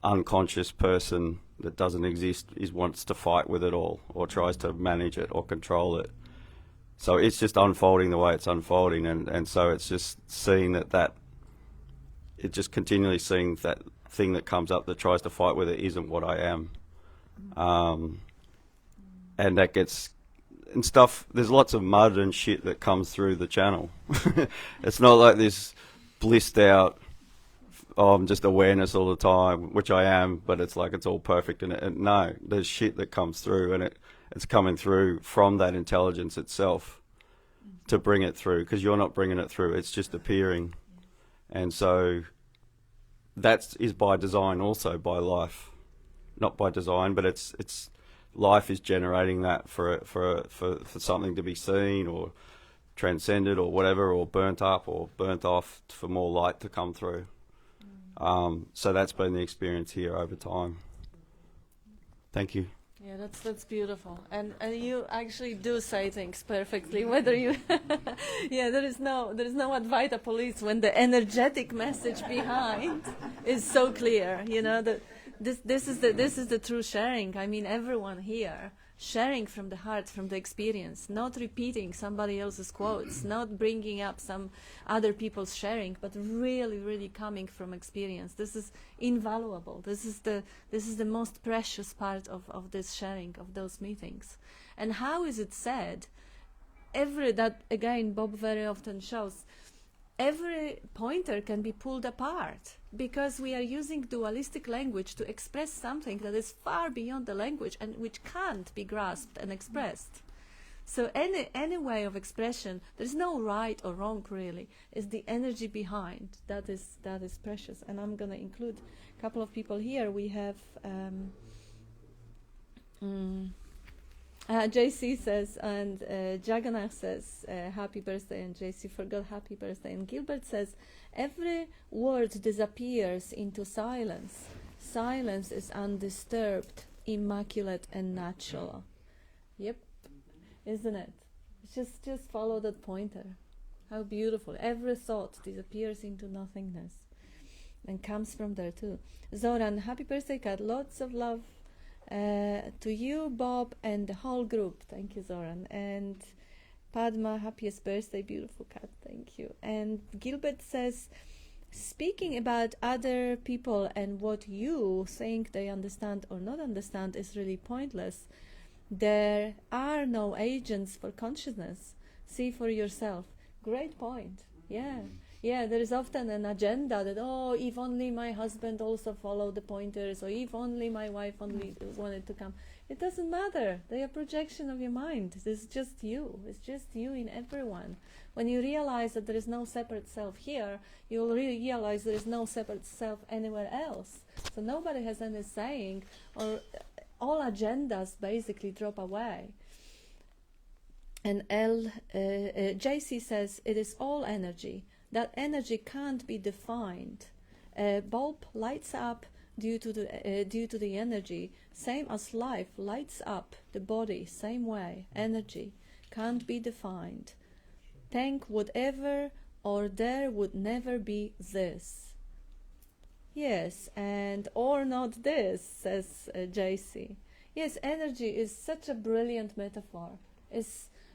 unconscious person that doesn't exist wants to fight with it all, or tries to manage it or control it. So it's just unfolding the way it's unfolding, and so it's just seeing that it just continually seeing that thing that comes up that tries to fight with it isn't what I am. And that gets, and stuff, there's lots of mud and shit that comes through the channel. It's not like this blissed out, I'm just awareness all the time, which I am, but it's like it's all perfect. And no, there's shit that comes through, and it's coming through from that intelligence itself to bring it through, because you're not bringing it through, it's just appearing. And so that is by design, also by life, not by design, but it's life is generating that for something to be seen or transcended or whatever, or burnt up or burnt off for more light to come through. So that's been the experience here over time. Thank you. Yeah, that's beautiful, and you actually do say things perfectly. Whether you, yeah, there is no Advaita police when the energetic message behind is so clear. You know that this is the true sharing. I mean, everyone here sharing from the heart, from the experience, not repeating somebody else's quotes, not bringing up some other people's sharing, but really coming from experience. This is invaluable. This is the most precious part of this sharing, of those meetings. And how is it said? That again, Bob very often shows, every pointer can be pulled apart, because we are using dualistic language to express something that is far beyond the language and which can't be grasped and expressed. So any way of expression, there's no right or wrong really. It's the energy behind that is precious. And I'm going to include a couple of people here. We have JC says, and Jagannath says, happy birthday, and JC forgot happy birthday. And Gilbert says, every word disappears into silence. Silence is undisturbed, immaculate, and natural. Yep, isn't it? Just follow that pointer. How beautiful. Every thought disappears into nothingness and comes from there too. Zoran, happy birthday, Kat. Lots of love to you, Bob, and the whole group. Thank you, Zoran. And Padma, happiest birthday, beautiful Kat. Thank you. And Gilbert says, speaking about other people and what you think they understand or not understand is really pointless. There are no agents for consciousness. See for yourself. Great point. Yeah. Yeah, there is often an agenda that, oh, if only my husband also followed the pointers, or if only my wife only wanted to come. It doesn't matter. They are projection of your mind. It's just you. It's just you in everyone. When you realize that there is no separate self here, you will really realize there is no separate self anywhere else. So nobody has any saying, or all agendas basically drop away. And JC says, it is all energy. That energy can't be defined. A bulb lights up due to the energy, same as life lights up the body, same way. Energy can't be defined. Think whatever, or there would never be this. Yes, and or not this, says JC. Yes, energy is such a brilliant metaphor.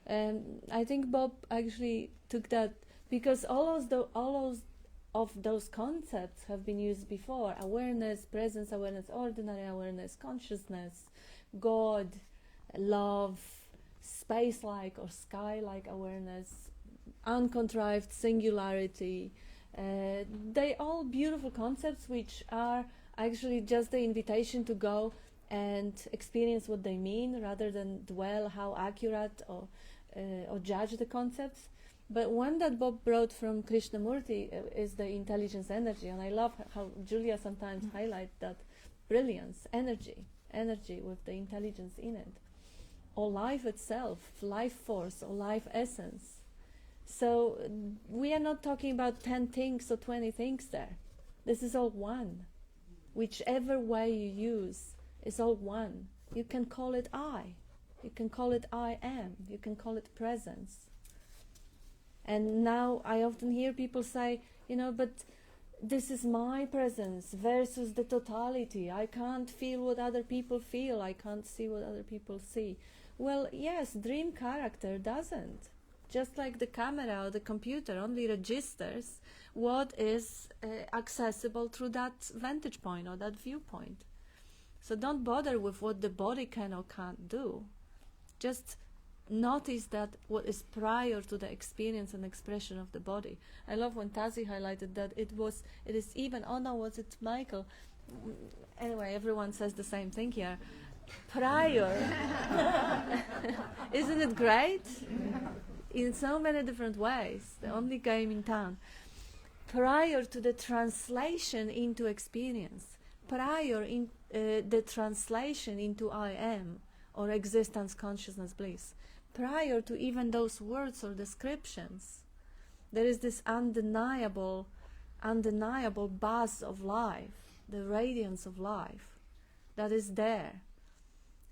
I think Bob actually took that, because all of those concepts have been used before. Awareness, presence awareness, ordinary awareness, consciousness, God, love, space-like or sky-like awareness, uncontrived singularity. They all beautiful concepts which are actually just the invitation to go and experience what they mean rather than dwell how accurate or judge the concepts. But one that Bob brought from Krishnamurti is the intelligence energy, and I love how Julia sometimes highlights that brilliance, energy with the intelligence in it, or life itself, life force or life essence. So we are not talking about 10 things or 20 things there. This is all one. Whichever way you use is all one. You can call it I. You can call it I am. You can call it presence. And now I often hear people say, but this is my presence versus the totality. I can't feel what other people feel. I can't see what other people see. Well, yes, dream character doesn't. Just like the camera or the computer only registers what is accessible through that vantage point or that viewpoint. So don't bother with what the body can or can't do. Just notice that what is prior to the experience and expression of the body. I love when Tazi highlighted that it is even, oh no, was it Michael? Anyway, everyone says the same thing here. Prior. Isn't it great? In so many different ways. The only game in town. Prior to the translation into experience. Prior in the translation into I am, or existence, consciousness, bliss. Prior to even those words or descriptions, there is this undeniable buzz of life, the radiance of life that is there.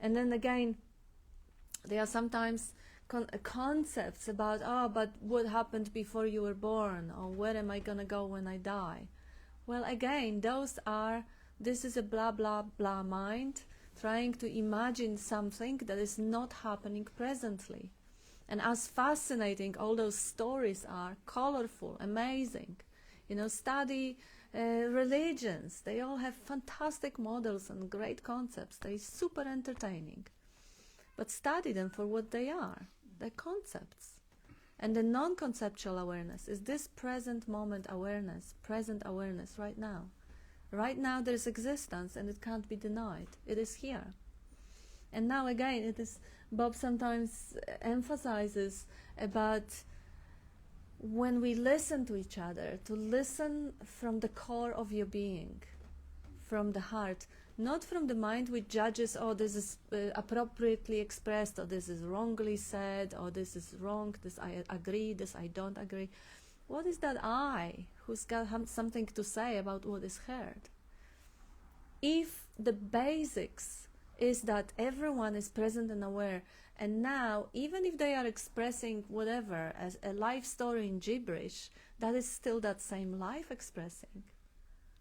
And then again, there are sometimes concepts about, but what happened before you were born, or where am I going to go when I die? Well, again, this is a blah, blah, blah mind trying to imagine something that is not happening presently. And as fascinating all those stories are, colorful, amazing, study religions. They all have fantastic models and great concepts. They're super entertaining. But study them for what they are. They're concepts. And the non-conceptual awareness is this present moment awareness, present awareness right now. Right now there is existence and it can't be denied. It is here. And now again, it is Bob sometimes emphasizes about when we listen to each other, to listen from the core of your being, from the heart, not from the mind which judges, oh, this is appropriately expressed, or this is wrongly said, or this is wrong, this I agree, this I don't agree. What is that I who's got something to say about what is heard? If the basics is that everyone is present and aware, and now, even if they are expressing whatever as a life story in gibberish, that is still that same life expressing.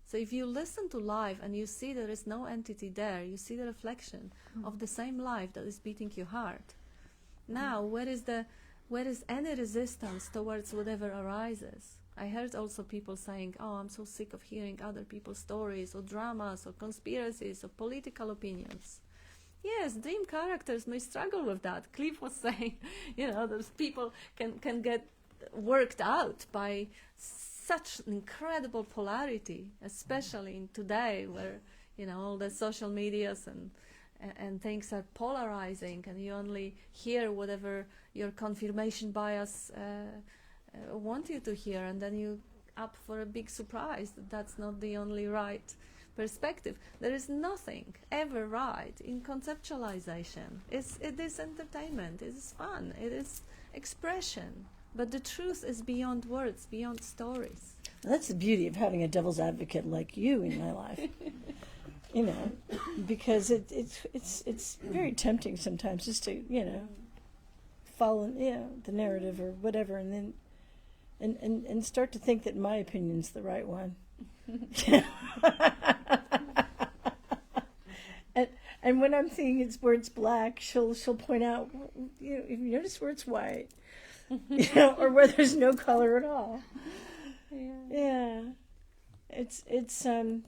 So if you listen to life and you see there is no entity there, you see the reflection of the same life that is beating your heart. Now, where is any resistance towards whatever arises? I heard also people saying, oh, I'm so sick of hearing other people's stories or dramas or conspiracies or political opinions. Yes, dream characters may struggle with that. Cliff was saying, those people can get worked out by such incredible polarity, especially in today where, all the social medias and things are polarizing, and you only hear whatever your confirmation bias want you to hear, and then you up for a big surprise that that's not the only right perspective. There is nothing ever right in conceptualization. It is entertainment, it is fun, it is expression. But the truth is beyond words, beyond stories. Well, that's the beauty of having a devil's advocate like you in my life. Because it's very tempting sometimes just to, follow, the narrative or whatever, and then and start to think that my opinion's the right one. And when I'm thinking it's where it's black, she'll point out, if you notice where it's white, or where there's no color at all. Yeah. It's I'm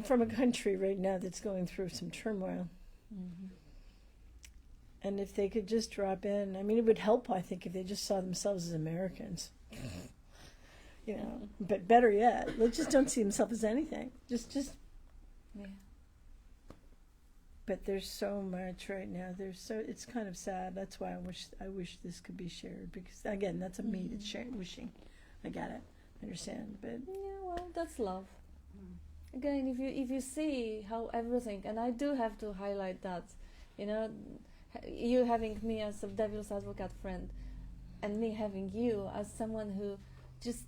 from a country right now that's going through some turmoil. Mm-hmm. And if they could just drop in, it would help, I think, if they just saw themselves as Americans. But better yet, they just don't see themselves as anything. Just yeah. But there's so much right now. It's kind of sad. That's why I wish this could be shared, because again, that's a me that's wishing. I get it. I understand, but that's love. Again, if you see how everything, and I do have to highlight that, you having me as a devil's advocate friend, and me having you as someone who just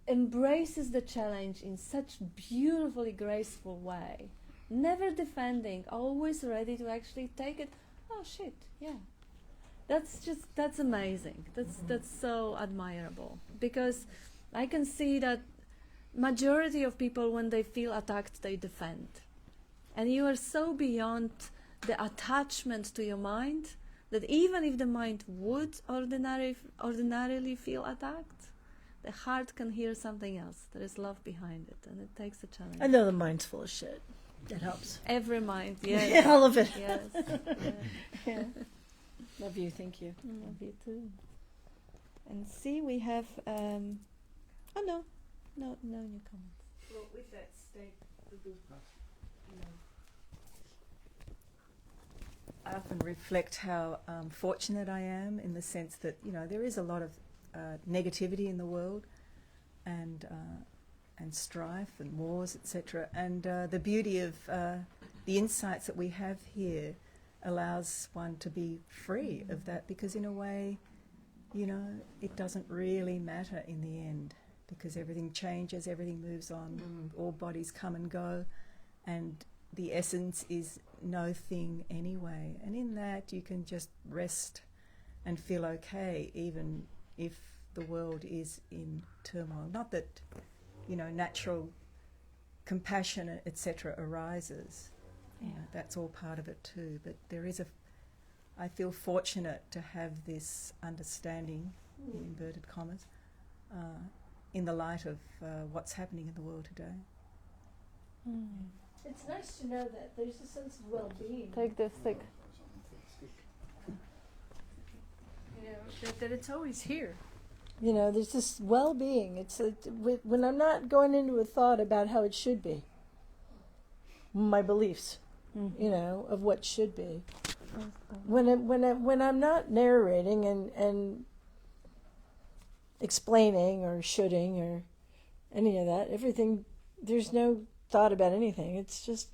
embraces the challenge in such beautifully graceful way. Never defending, always ready to actually take it. Oh shit, yeah. That's amazing. That's so admirable, because I can see that majority of people, when they feel attacked, they defend. And you are so beyond the attachment to your mind that even if the mind would ordinarily feel attacked, the heart can hear something else. There is love behind it, and it takes a challenge. I know the mind's full of shit. That helps. Every mind, yes. Yeah, all of it. Yes. Yeah. Love you, thank you. Love you too. And see, we have, no new comments. Well, with that state, I often reflect how fortunate I am, in the sense that, there is a lot of negativity in the world, and strife and wars, etc. And the beauty of the insights that we have here allows one to be free of that, because in a way, it doesn't really matter in the end, because everything changes, everything moves on, all bodies come and go, and the essence is no thing anyway. And in that you can just rest and feel okay, even if the world is in turmoil. Not that natural compassion, etc., arises. That's all part of it too. But there is I feel fortunate to have this understanding, in inverted commas, in the light of what's happening in the world today. It's nice to know that there's a sense of well-being. Take this stick. That it's always here. There's this well-being. It's when I'm not going into a thought about how it should be, my beliefs, you know, of what should be. When I'm not narrating and explaining or shoulding or any of that, everything, there's no thought about anything. It's just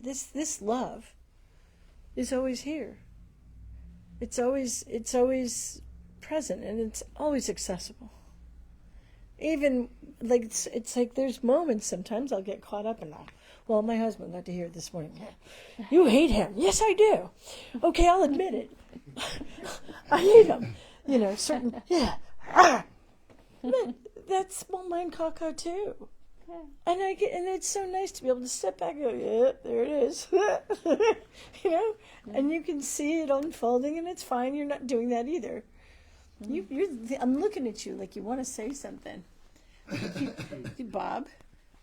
this love is always here. It's always present, and it's always accessible. Even like it's like there's moments sometimes I'll get caught up in that. Well, my husband got to hear it this morning. You hate him. Yes, I do. Okay, I'll admit it. I hate him. You know, certain, yeah. That's small mind caca too. And and it's so nice to be able to step back and go, yeah, there it is. You know, and you can see it unfolding, and it's fine. You're not doing that either. I'm looking at you like you want to say something. Bob,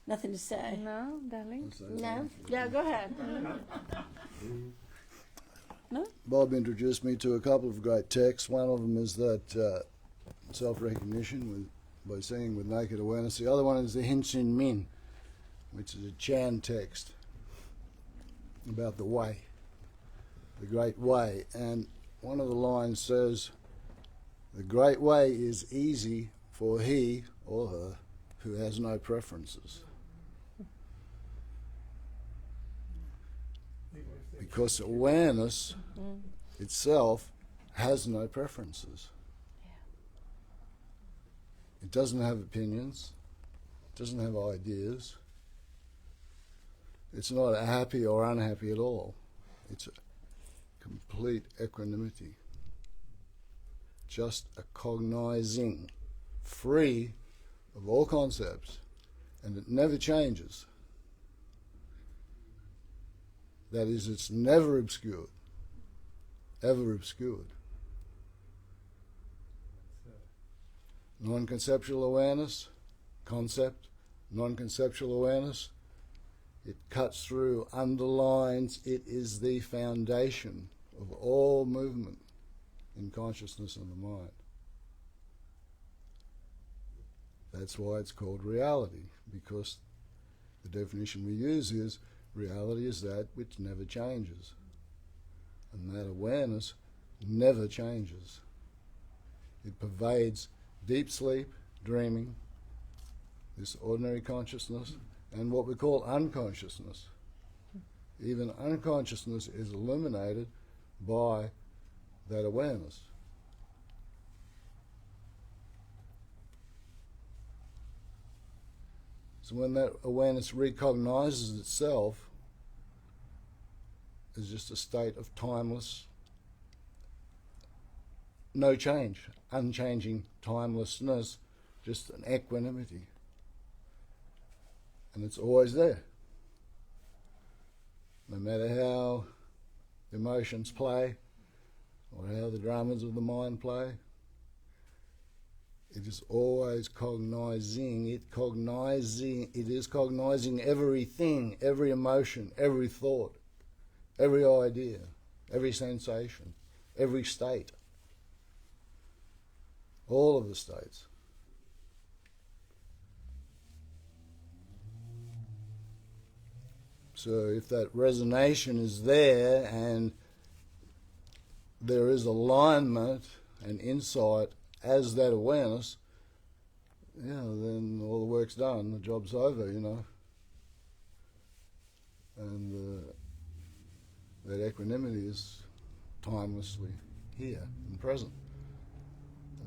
nothing to say. No, darling. No? Yeah, go ahead. No? Bob introduced me to a couple of great texts. One of them is that self-recognition by seeing with naked awareness. The other one is the Hinsin Min, which is a Chan text about the way, the great way. And one of the lines says, "The great way is easy for he or her who has no preferences." Because awareness itself has no preferences. It doesn't have opinions, it doesn't have ideas. It's not happy or unhappy at all. It's a complete equanimity. Just a cognizing, free of all concepts, and it never changes. That is, it's never obscured, ever obscured. Non-conceptual awareness, concept, non-conceptual awareness, it cuts through, underlines, it is the foundation of all movement in consciousness and the mind. That's why it's called reality, because the definition we use is reality is that which never changes. And that awareness never changes. It pervades deep sleep, dreaming, this ordinary consciousness, and what we call unconsciousness. Even unconsciousness is illuminated by that awareness. So when that awareness recognizes itself as just a state of timeless, no change, unchanging timelessness, just an equanimity. And it's always there. No matter how emotions play or how the dramas of the mind play, it is always cognizing. It is cognizing everything, every emotion, every thought, every idea, every sensation, every state. All of the states. So if that resonation is there and there is alignment and insight as that awareness, then all the work's done, the job's over, And that equanimity is timelessly here and present.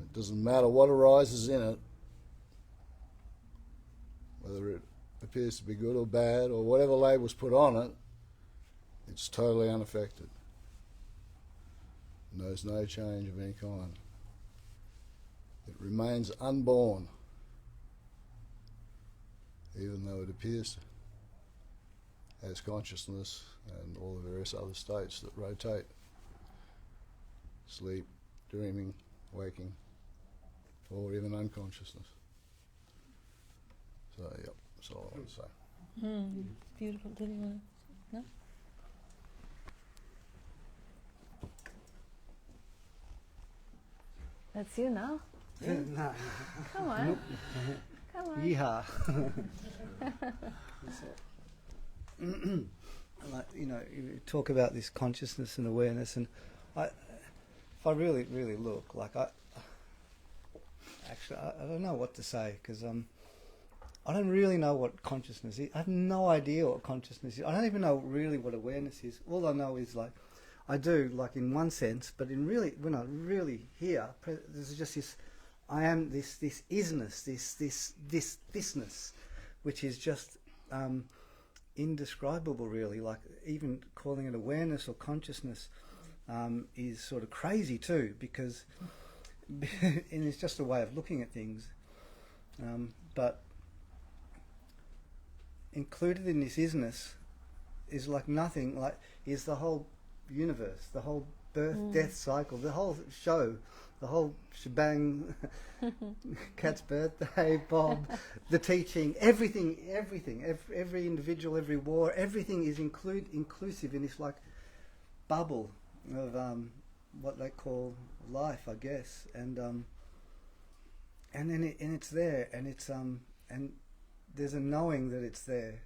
It doesn't matter what arises in it, whether it appears to be good or bad or whatever label was put on it, it's totally unaffected. Knows no change of any kind. It remains unborn, even though it appears as consciousness and all the various other states that rotate. Sleep, dreaming, waking, or even unconsciousness. So, yep, that's all I want to say. Beautiful. Did you want to? No? That's you now. No. Come on. Come on. Yeehaw. like, you know, you talk about this consciousness and awareness, and if I really, really look, like I don't know what to say, because I don't really know what consciousness is. I have no idea what consciousness is. I don't even know really what awareness is. All I know is, like, I do, like, in one sense, but in really, when I really hear, there's just this, I am this isness, thisness, which is just indescribable, really. Like, even calling it awareness or consciousness is sort of crazy too, because and it's just a way of looking at things. But included in this isness is, like, nothing, like, is the whole universe, the whole birth, death cycle, the whole show, the whole shebang, Kat's birthday, Bob, the teaching, everything, every individual, every war, everything is inclusive in this, like, bubble of what they call life, I guess, and then it's there, and it's and there's a knowing that it's there,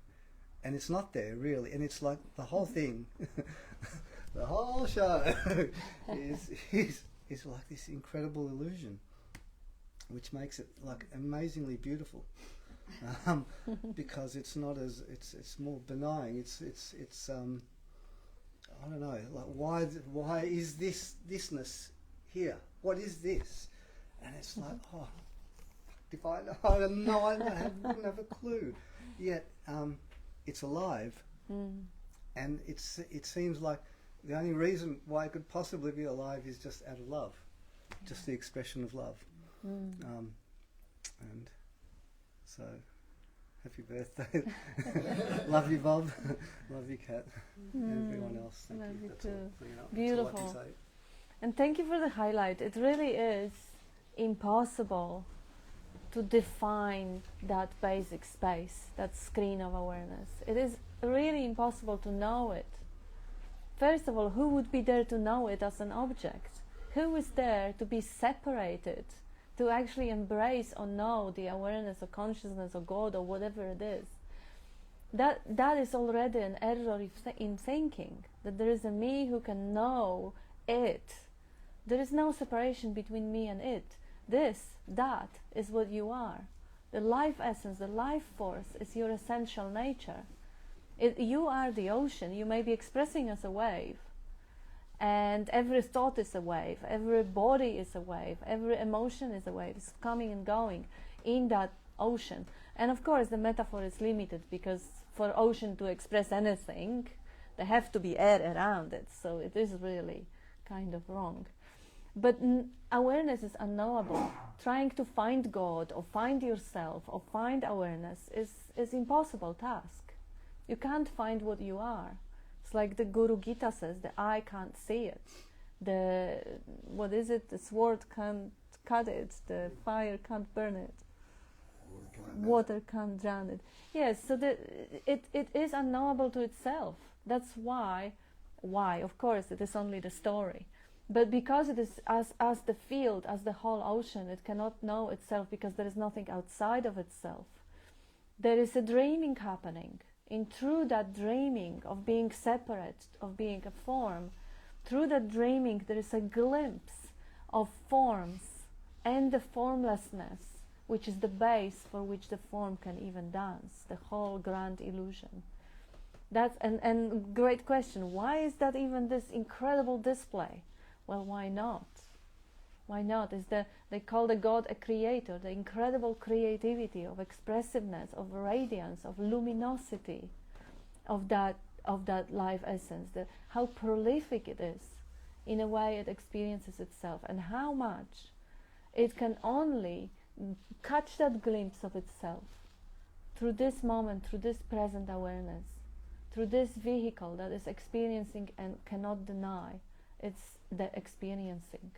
and it's not there really, and it's like the whole thing, the whole show is like this incredible illusion, which makes it, like, amazingly beautiful, because it's not as it's more benign. It's I don't know, like, why is thisness here? What is this? And it's like, oh, if I don't know, I wouldn't have a clue. Yet it's alive, and it seems like the only reason why it could possibly be alive is just out of love, just the expression of love. And so, happy birthday. Love you, Bob. Love you, Kat. And everyone else. Thank Love you That's too. all, you know, Beautiful. that's all I can say. And thank you for the highlight. It really is impossible to define that basic space, that screen of awareness. It is really impossible to know it. First of all, who would be there to know it as an object? Who is there to be separated, to actually embrace or know the awareness or consciousness or God or whatever it is? That is already an error in thinking, that there is a me who can know it. There is no separation between me and it. That is what you are. The life essence, the life force is your essential nature. You are the ocean. You may be expressing as a wave, and every thought is a wave, every body is a wave, every emotion is a wave. It's coming and going in that ocean. And of course the metaphor is limited, because for ocean to express anything there have to be air around it, so it is really kind of wrong. But awareness is unknowable. Trying to find God or find yourself or find awareness is impossible task. You can't find what you are. It's like the Guru Gita says, the eye can't see it. The sword can't cut it, the fire can't burn it, water can't drown it. Yes, so it is unknowable to itself. That's why, of course, it is only the story. But because it is as the field, as the whole ocean, it cannot know itself, because there is nothing outside of itself. There is a dreaming happening. And through that dreaming of being separate, of being a form, through that dreaming there is a glimpse of forms and the formlessness, which is the base for which the form can even dance, the whole grand illusion. That's and great question. Why is that even this incredible display? Well, why not? Why not? They call the God a creator, the incredible creativity of expressiveness, of radiance, of luminosity, of that life essence, how prolific it is in a way it experiences itself, and how much it can only catch that glimpse of itself through this moment, through this present awareness, through this vehicle that is experiencing and cannot deny. It's the experiencing.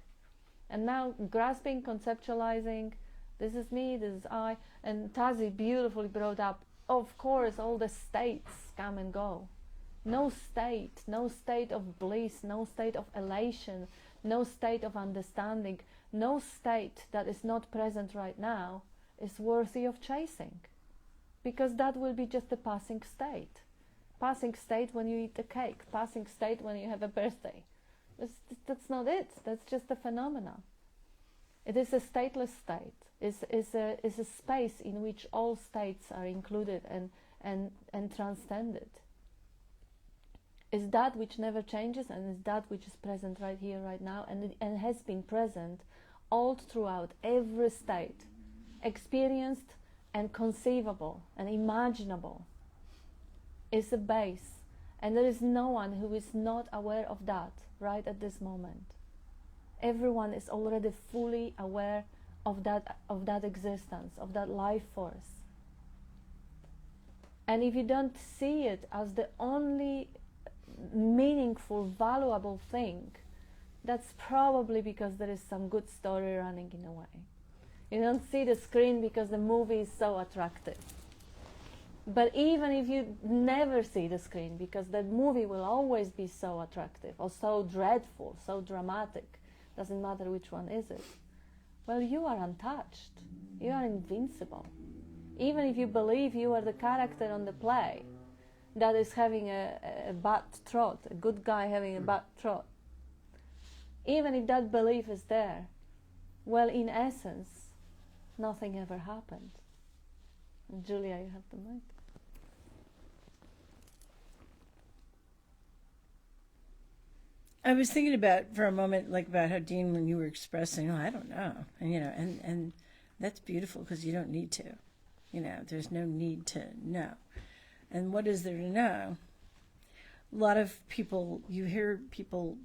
And now grasping, conceptualizing, this is me, this is I, and Tazi beautifully brought up, of course, all the states come and go. No state of bliss, no state of elation, no state of understanding, no state that is not present right now is worthy of chasing, because that will be just a passing state. Passing state when you eat the cake, passing state when you have a birthday. That's not it. That's just a phenomena. It is a stateless state. Is a space in which all states are included and transcended. Is that which never changes, and is that which is present right here, right now, and has been present all throughout every state, experienced and conceivable and imaginable. Is a base, and there is no one who is not aware of that right at this moment. Everyone is already fully aware of that existence, of that life force. And if you don't see it as the only meaningful, valuable thing, that's probably because there is some good story running in a way. You don't see the screen because the movie is so attractive. But even if you never see the screen, because that movie will always be so attractive, or so dreadful, so dramatic, doesn't matter which one is it, well, you are untouched. You are invincible. Even if you believe you are the character on the play that is having a bad trot, a good guy having a bad trot, even if that belief is there, well, in essence, nothing ever happened. And Julia, you have the mic. I was thinking about for a moment, like about how Dean, when you were expressing, I don't know, and and that's beautiful because you don't need to, there's no need to know. And what is there to know? A lot of people, you hear people,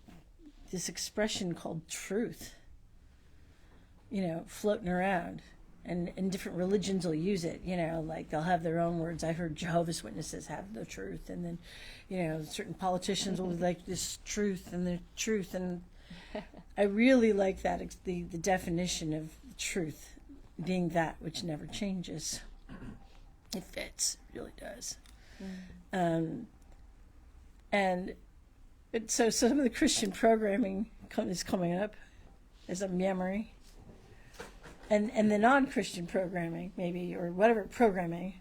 this expression called truth, floating around, and different religions will use it, like they'll have their own words. I heard Jehovah's Witnesses have the truth, and then, certain politicians will like this truth and the truth, and I really like that, the definition of truth being that which never changes. It fits, it really does. So some of the Christian programming is coming up as a memory. And the non-Christian programming, maybe, or whatever programming.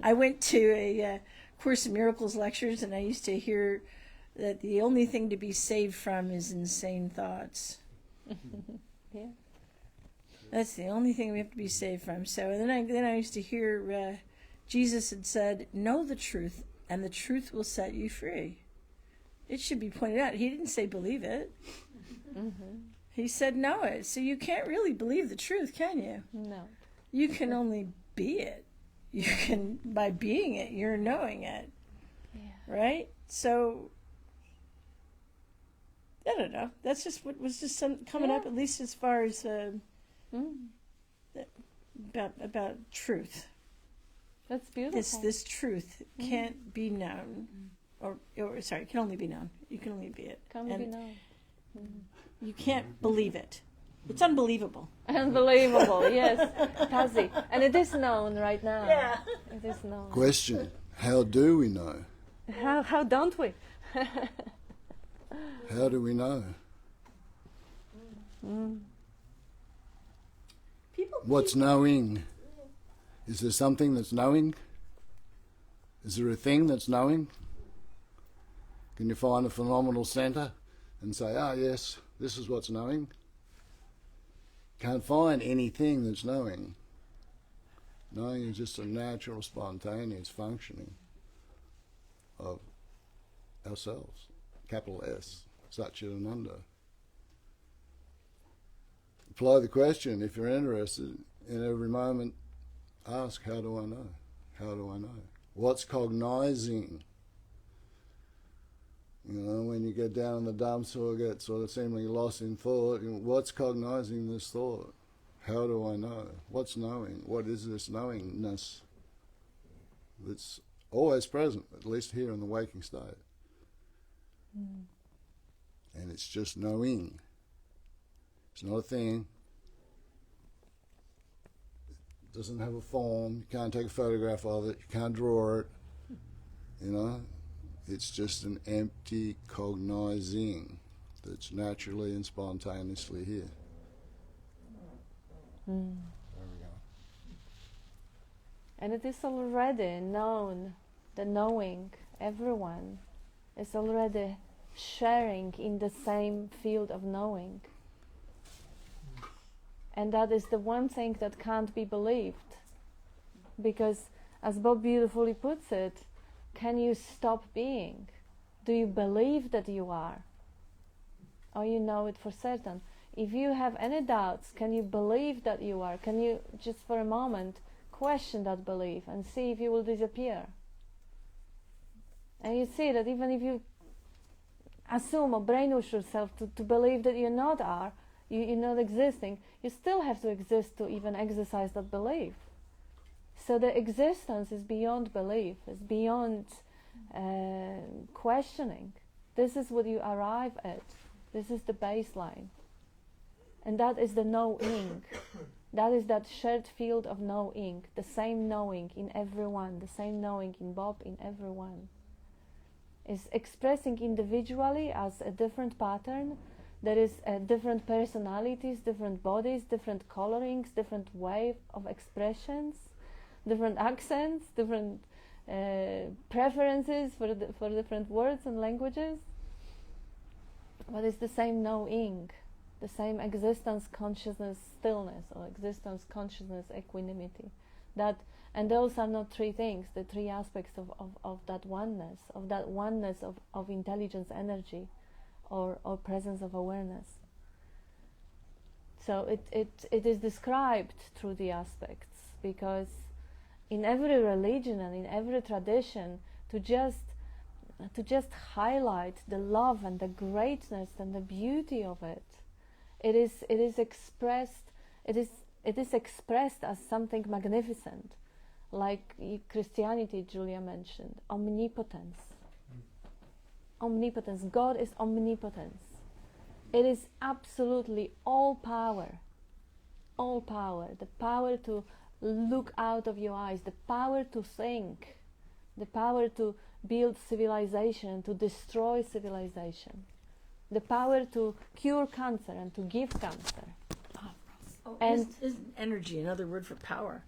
I went to a Course in Miracles lectures, and I used to hear that the only thing to be saved from is insane thoughts. Yeah. That's the only thing we have to be saved from. So then I used to hear Jesus had said, "Know the truth, and the truth will set you free." It should be pointed out. He didn't say believe it. Mm-hmm. He said know it. So you can't really believe the truth, can you? No. You can only be it. You can, by being it, you're knowing it. Yeah. Right? So, I don't know. That's just what was just coming up, at least as far as about truth. That's beautiful. This truth can't be known. Or sorry, can only be known. You can only be it. Can only be known. You can't believe it. It's unbelievable. Unbelievable, yes. Kazi. And it is known right now. Yeah. It is known. Question, how do we know? How don't we? How do we know? What's knowing? Is there something that's knowing? Is there a thing that's knowing? Can you find a phenomenal centre and say, yes, this is what's knowing? Can't find anything that's knowing. Knowing is just a natural, spontaneous functioning of ourselves. Capital S, Satchidananda. Apply the question, if you're interested, in every moment, ask, how do I know? How do I know? What's cognizing? When you get down in the dumps or get sort of seemingly lost in thought, what's cognizing this thought? How do I know? What's knowing? What is this knowingness that's always present, at least here in the waking state? And it's just knowing. It's not a thing. It doesn't have a form. You can't take a photograph of it. You can't draw it. It's just an empty cognizing that's naturally and spontaneously here. There we go. And it is already known the knowing, everyone is already sharing in the same field of knowing. And that is the one thing that can't be believed. Because, as Bob beautifully puts it, can you stop being? Do you believe that you are? Or you know it for certain? If you have any doubts, can you believe that you are? Can you, just for a moment, question that belief and see if you will disappear? And you see that even if you assume or brainwash yourself to believe that you're not you're not existing, you still have to exist to even exercise that belief. So the existence is beyond belief, it's beyond questioning. This is what you arrive at. This is the baseline. And that is the knowing. That is that shared field of knowing, the same knowing in everyone, the same knowing in Bob, in everyone. Is expressing individually as a different pattern. There is different personalities, different bodies, different colorings, different way of expressions, different accents, different preferences for different words and languages. But it's the same knowing, the same existence, consciousness, stillness, or existence, consciousness, equanimity. And those are not three things, the three aspects of that oneness, of intelligence, energy, or presence of awareness. So it is described through the aspects, because in every religion and in every tradition, to just highlight the love and the greatness and the beauty of it, it is expressed as something magnificent. Like Christianity, Julia mentioned, omnipotence. Omnipotence. God is omnipotence. It is absolutely all power. All power. The power to look out of your eyes, the power to think, the power to build civilization, to destroy civilization, the power to cure cancer and to give cancer. And is energy another word for power?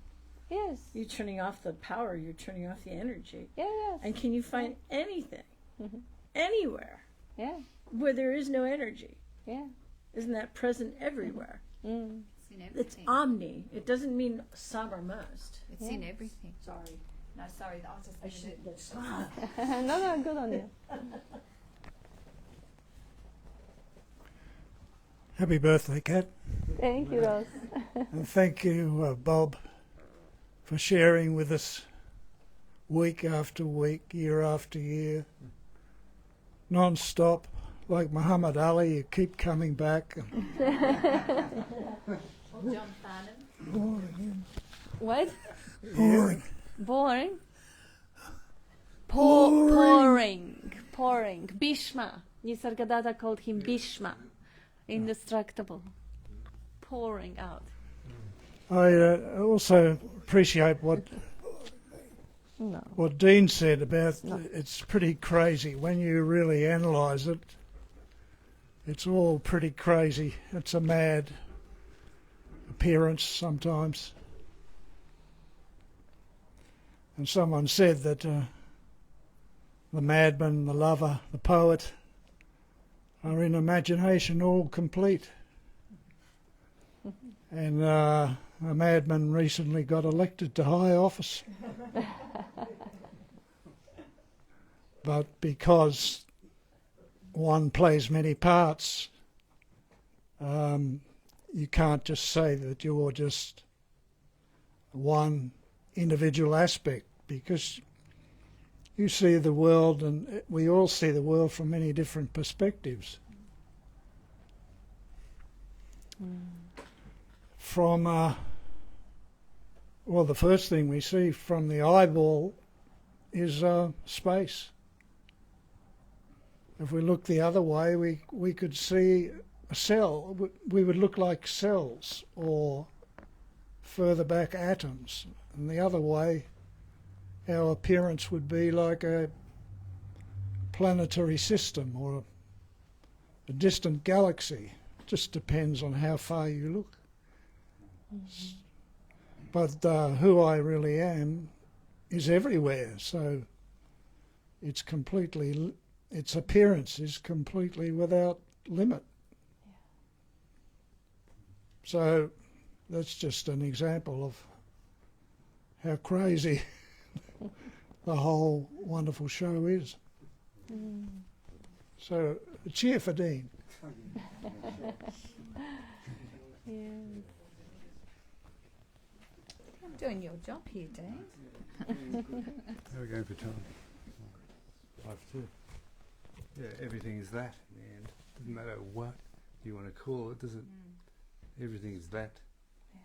Yes. You're turning off the power, you're turning off the energy. Yeah, yes. And can you find anything, anywhere, where there is no energy? Yeah. Isn't that present everywhere? Mm. It's in everything. It's omni. It doesn't mean some or most. It's in everything. Sorry. No, sorry. I should. No, good on you. Happy birthday, Kat. Thank you, Ross. And thank you, Bob, for sharing with us week after week, year after year, non-stop. Like Muhammad Ali, you keep coming back. John Farnham. Boring. What? Boring. Boring? Pouring. Bhishma. Nisargadatta called him Bhishma. Indestructible. Pouring out. I also appreciate what Dean said about it's pretty crazy. When you really analyse it, it's all pretty crazy. It's a mad appearance sometimes. And someone said that the madman, the lover, the poet are in imagination all complete. And a madman recently got elected to high office. But because one plays many parts, you can't just say that you're just one individual aspect, because you see the world, and we all see the world from many different perspectives. From, the first thing we see from the eyeball is space. If we look the other way, we could see a cell. We would look like cells, or further back atoms. And the other way, our appearance would be like a planetary system or a distant galaxy. It just depends on how far you look. But who I really am is everywhere. So its appearance is completely without limit. So that's just an example of how crazy the whole wonderful show is. So a cheer for Dean. I'm doing your job here, Dean. How are we going for time? 5-2. Yeah, everything is that in the end. Doesn't matter what you want to call it, does it? Everything is that. Yeah.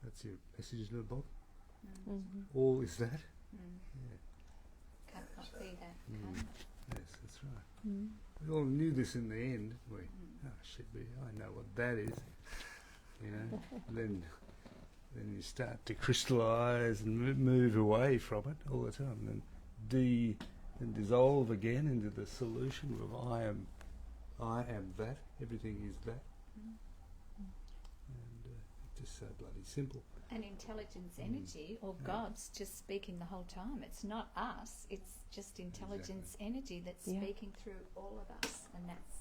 That's your message, little Bob. Mm-hmm. All is that. Yeah. Can't not be that. Yes, that's right. We all knew this in the end, didn't we? Oh shit, I know what that is. You know, then you start to crystallise and move away from it all the time, and dissolve again into the solution of I am that. Everything is that. And it's just so bloody simple. And intelligence energy, or God's just speaking the whole time. It's not us, it's just intelligence energy that's speaking through all of us. And that's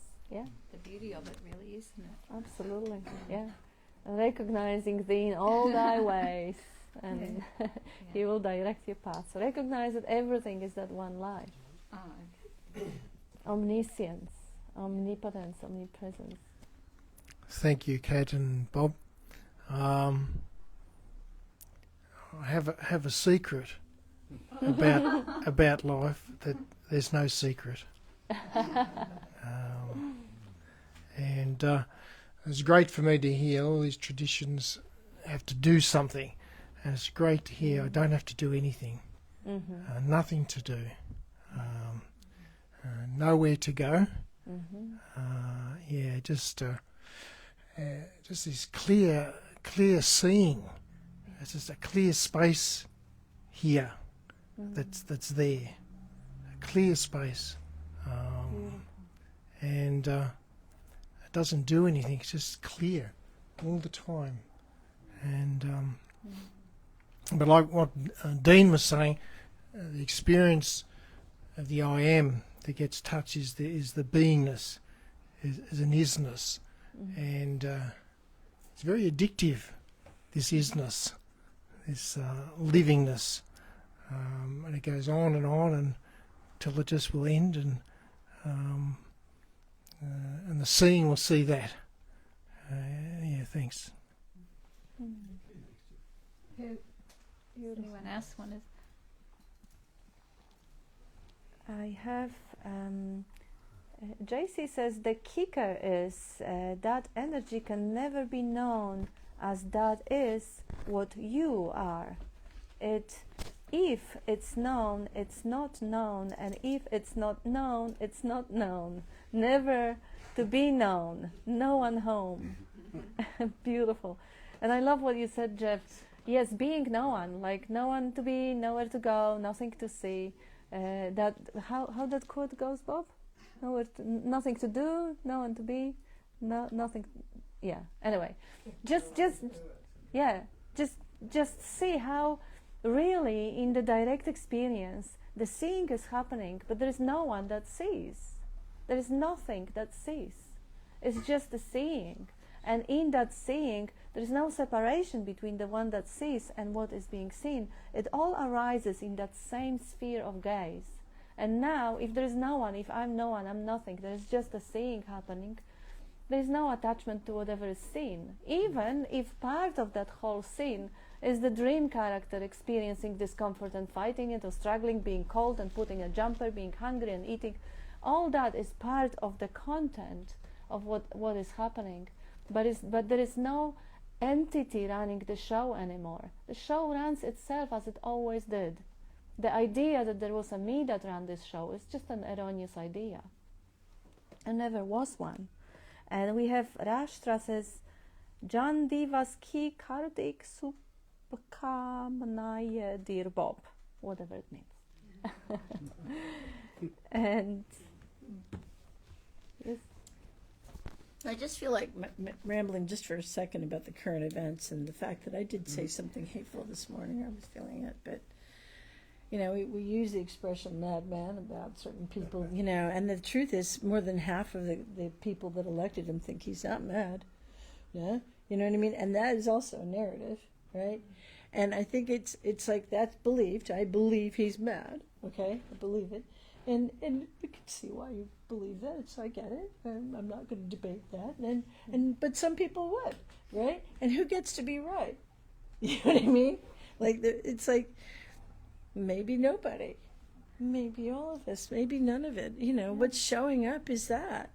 the beauty of it, really, isn't it? Absolutely, yeah. Recognizing thee in all thy ways, and he will direct your path. So recognize that everything is that one life. Omniscience, omnipotence, omnipresence. Thank you, Kat and Bob. I have a secret about life, that there's no secret. And it's great for me to hear all these traditions have to do something, and it's great to hear I don't have to do anything, nothing to do, nowhere to go. Just this clear seeing. It's just a clear space here that's there, a clear space, and it doesn't do anything. It's just clear all the time. And but like what Dean was saying, the experience of the I am that gets touched is the beingness, is an isness, and it's very addictive. This isness, this livingness, and it goes on and till it just will end, and the seeing will see that. Thanks. Anyone else want to? I have. JC says the kicker is that energy can never be known as that is what you are. If it's known, it's not known, and if it's not known, it's not known. Never to be known. No one home. Beautiful. And I love what you said, Jeff. Yes, being no one, like no one to be, nowhere to go, nothing to see. That how that quote goes, Bob? Nothing to do, no one to be, nothing. Yeah. Anyway, just see how really in the direct experience the seeing is happening, but there is no one that sees. There is nothing that sees. It's just the seeing, and in that seeing there is no separation between the one that sees and what is being seen. It all arises in that same sphere of gaze. And now, if there is no one, if I'm no one, I'm nothing, there is just a seeing happening, there is no attachment to whatever is seen. Even if part of that whole scene is the dream character experiencing discomfort and fighting it, or struggling, being cold and putting a jumper, being hungry and eating, all that is part of the content of what is happening. But there is no entity running the show anymore. The show runs itself as it always did. The idea that there was a me that ran this show is just an erroneous idea. And never was one. And we have Rashtra says, Jan Divas ki kardik supkamnaya dear Bob. Whatever it means. And yes. I just feel like rambling just for a second about the current events and the fact that I did say something hateful this morning. I was feeling it, but you know, we use the expression madman about certain people, you know, and the truth is more than half of the people that elected him think he's not mad. Yeah, you know what I mean? And that is also a narrative, right? And I think it's like that's believed. I believe he's mad, okay? I believe it. And we can see why you believe that. So I get it. I'm not going to debate that. But some people would, right? And who gets to be right? You know what I mean? Like it's like maybe nobody, maybe all of us, maybe none of it. You know, what's showing up is that.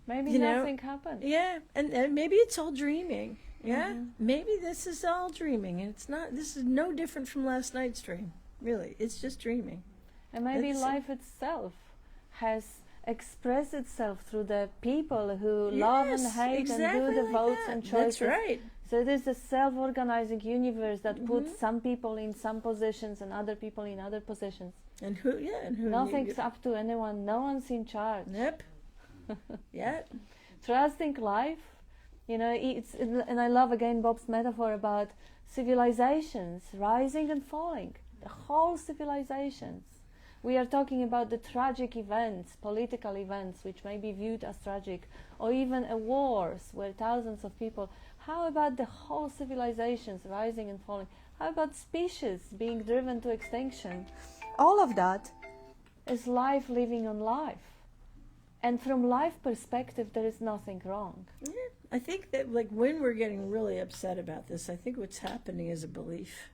Maybe you nothing know? happened. Yeah, and maybe it's all dreaming. Yeah, maybe this is all dreaming, and it's not. This is no different from last night's dream. Really, it's just dreaming. And maybe life itself has expressed itself through the people who love and hate and do the votes and choices. That's right. So it is a self-organizing universe that puts some people in some positions and other people in other positions. And who? Nothing's up to anyone. No one's in charge. Yep. Yep. Trusting life. You know, and I love again Bob's metaphor about civilizations rising and falling. The whole civilizations. We are talking about the tragic events, political events, which may be viewed as tragic, or even wars where thousands of people. How about the whole civilizations rising and falling? How about species being driven to extinction? All of that is life living on life. And from life perspective, there is nothing wrong. Yeah, I think that like when we're getting really upset about this, I think what's happening is a belief.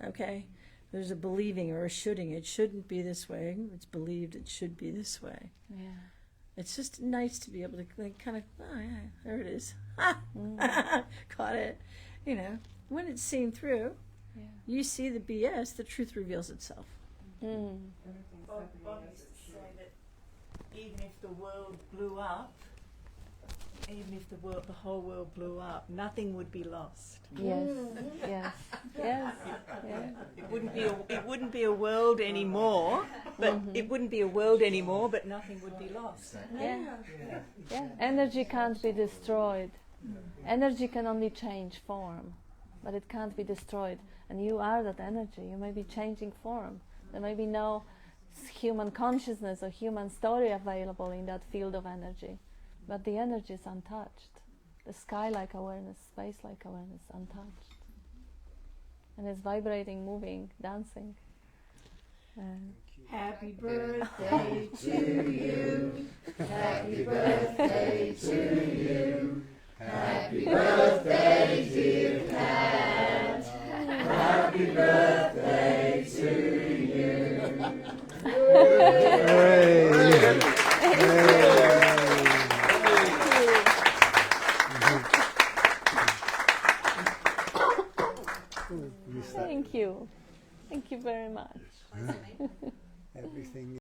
Okay? There's a believing or a shoulding. It shouldn't be this way. It's believed it should be this way. Yeah. It's just nice to be able to like, kind of, oh yeah, there it is. Caught it. You know, when it's seen through, you see the BS, the truth reveals itself. Bob used to say that even if the world blew up, even if the whole world blew up, nothing would be lost. Yes, yes. It wouldn't be a world anymore, but it wouldn't be a world anymore, but nothing would be lost. Yeah. Energy can't be destroyed. Energy can only change form, but it can't be destroyed. And you are that energy. You may be changing form. There may be no human consciousness or human story available in that field of energy. But the energy is untouched. The sky-like awareness, space-like awareness, untouched. And it's vibrating, moving, dancing. Happy birthday to you. Happy birthday to you. Happy birthday, dear Pat. Happy birthday to you. Thank you. Thank you very much.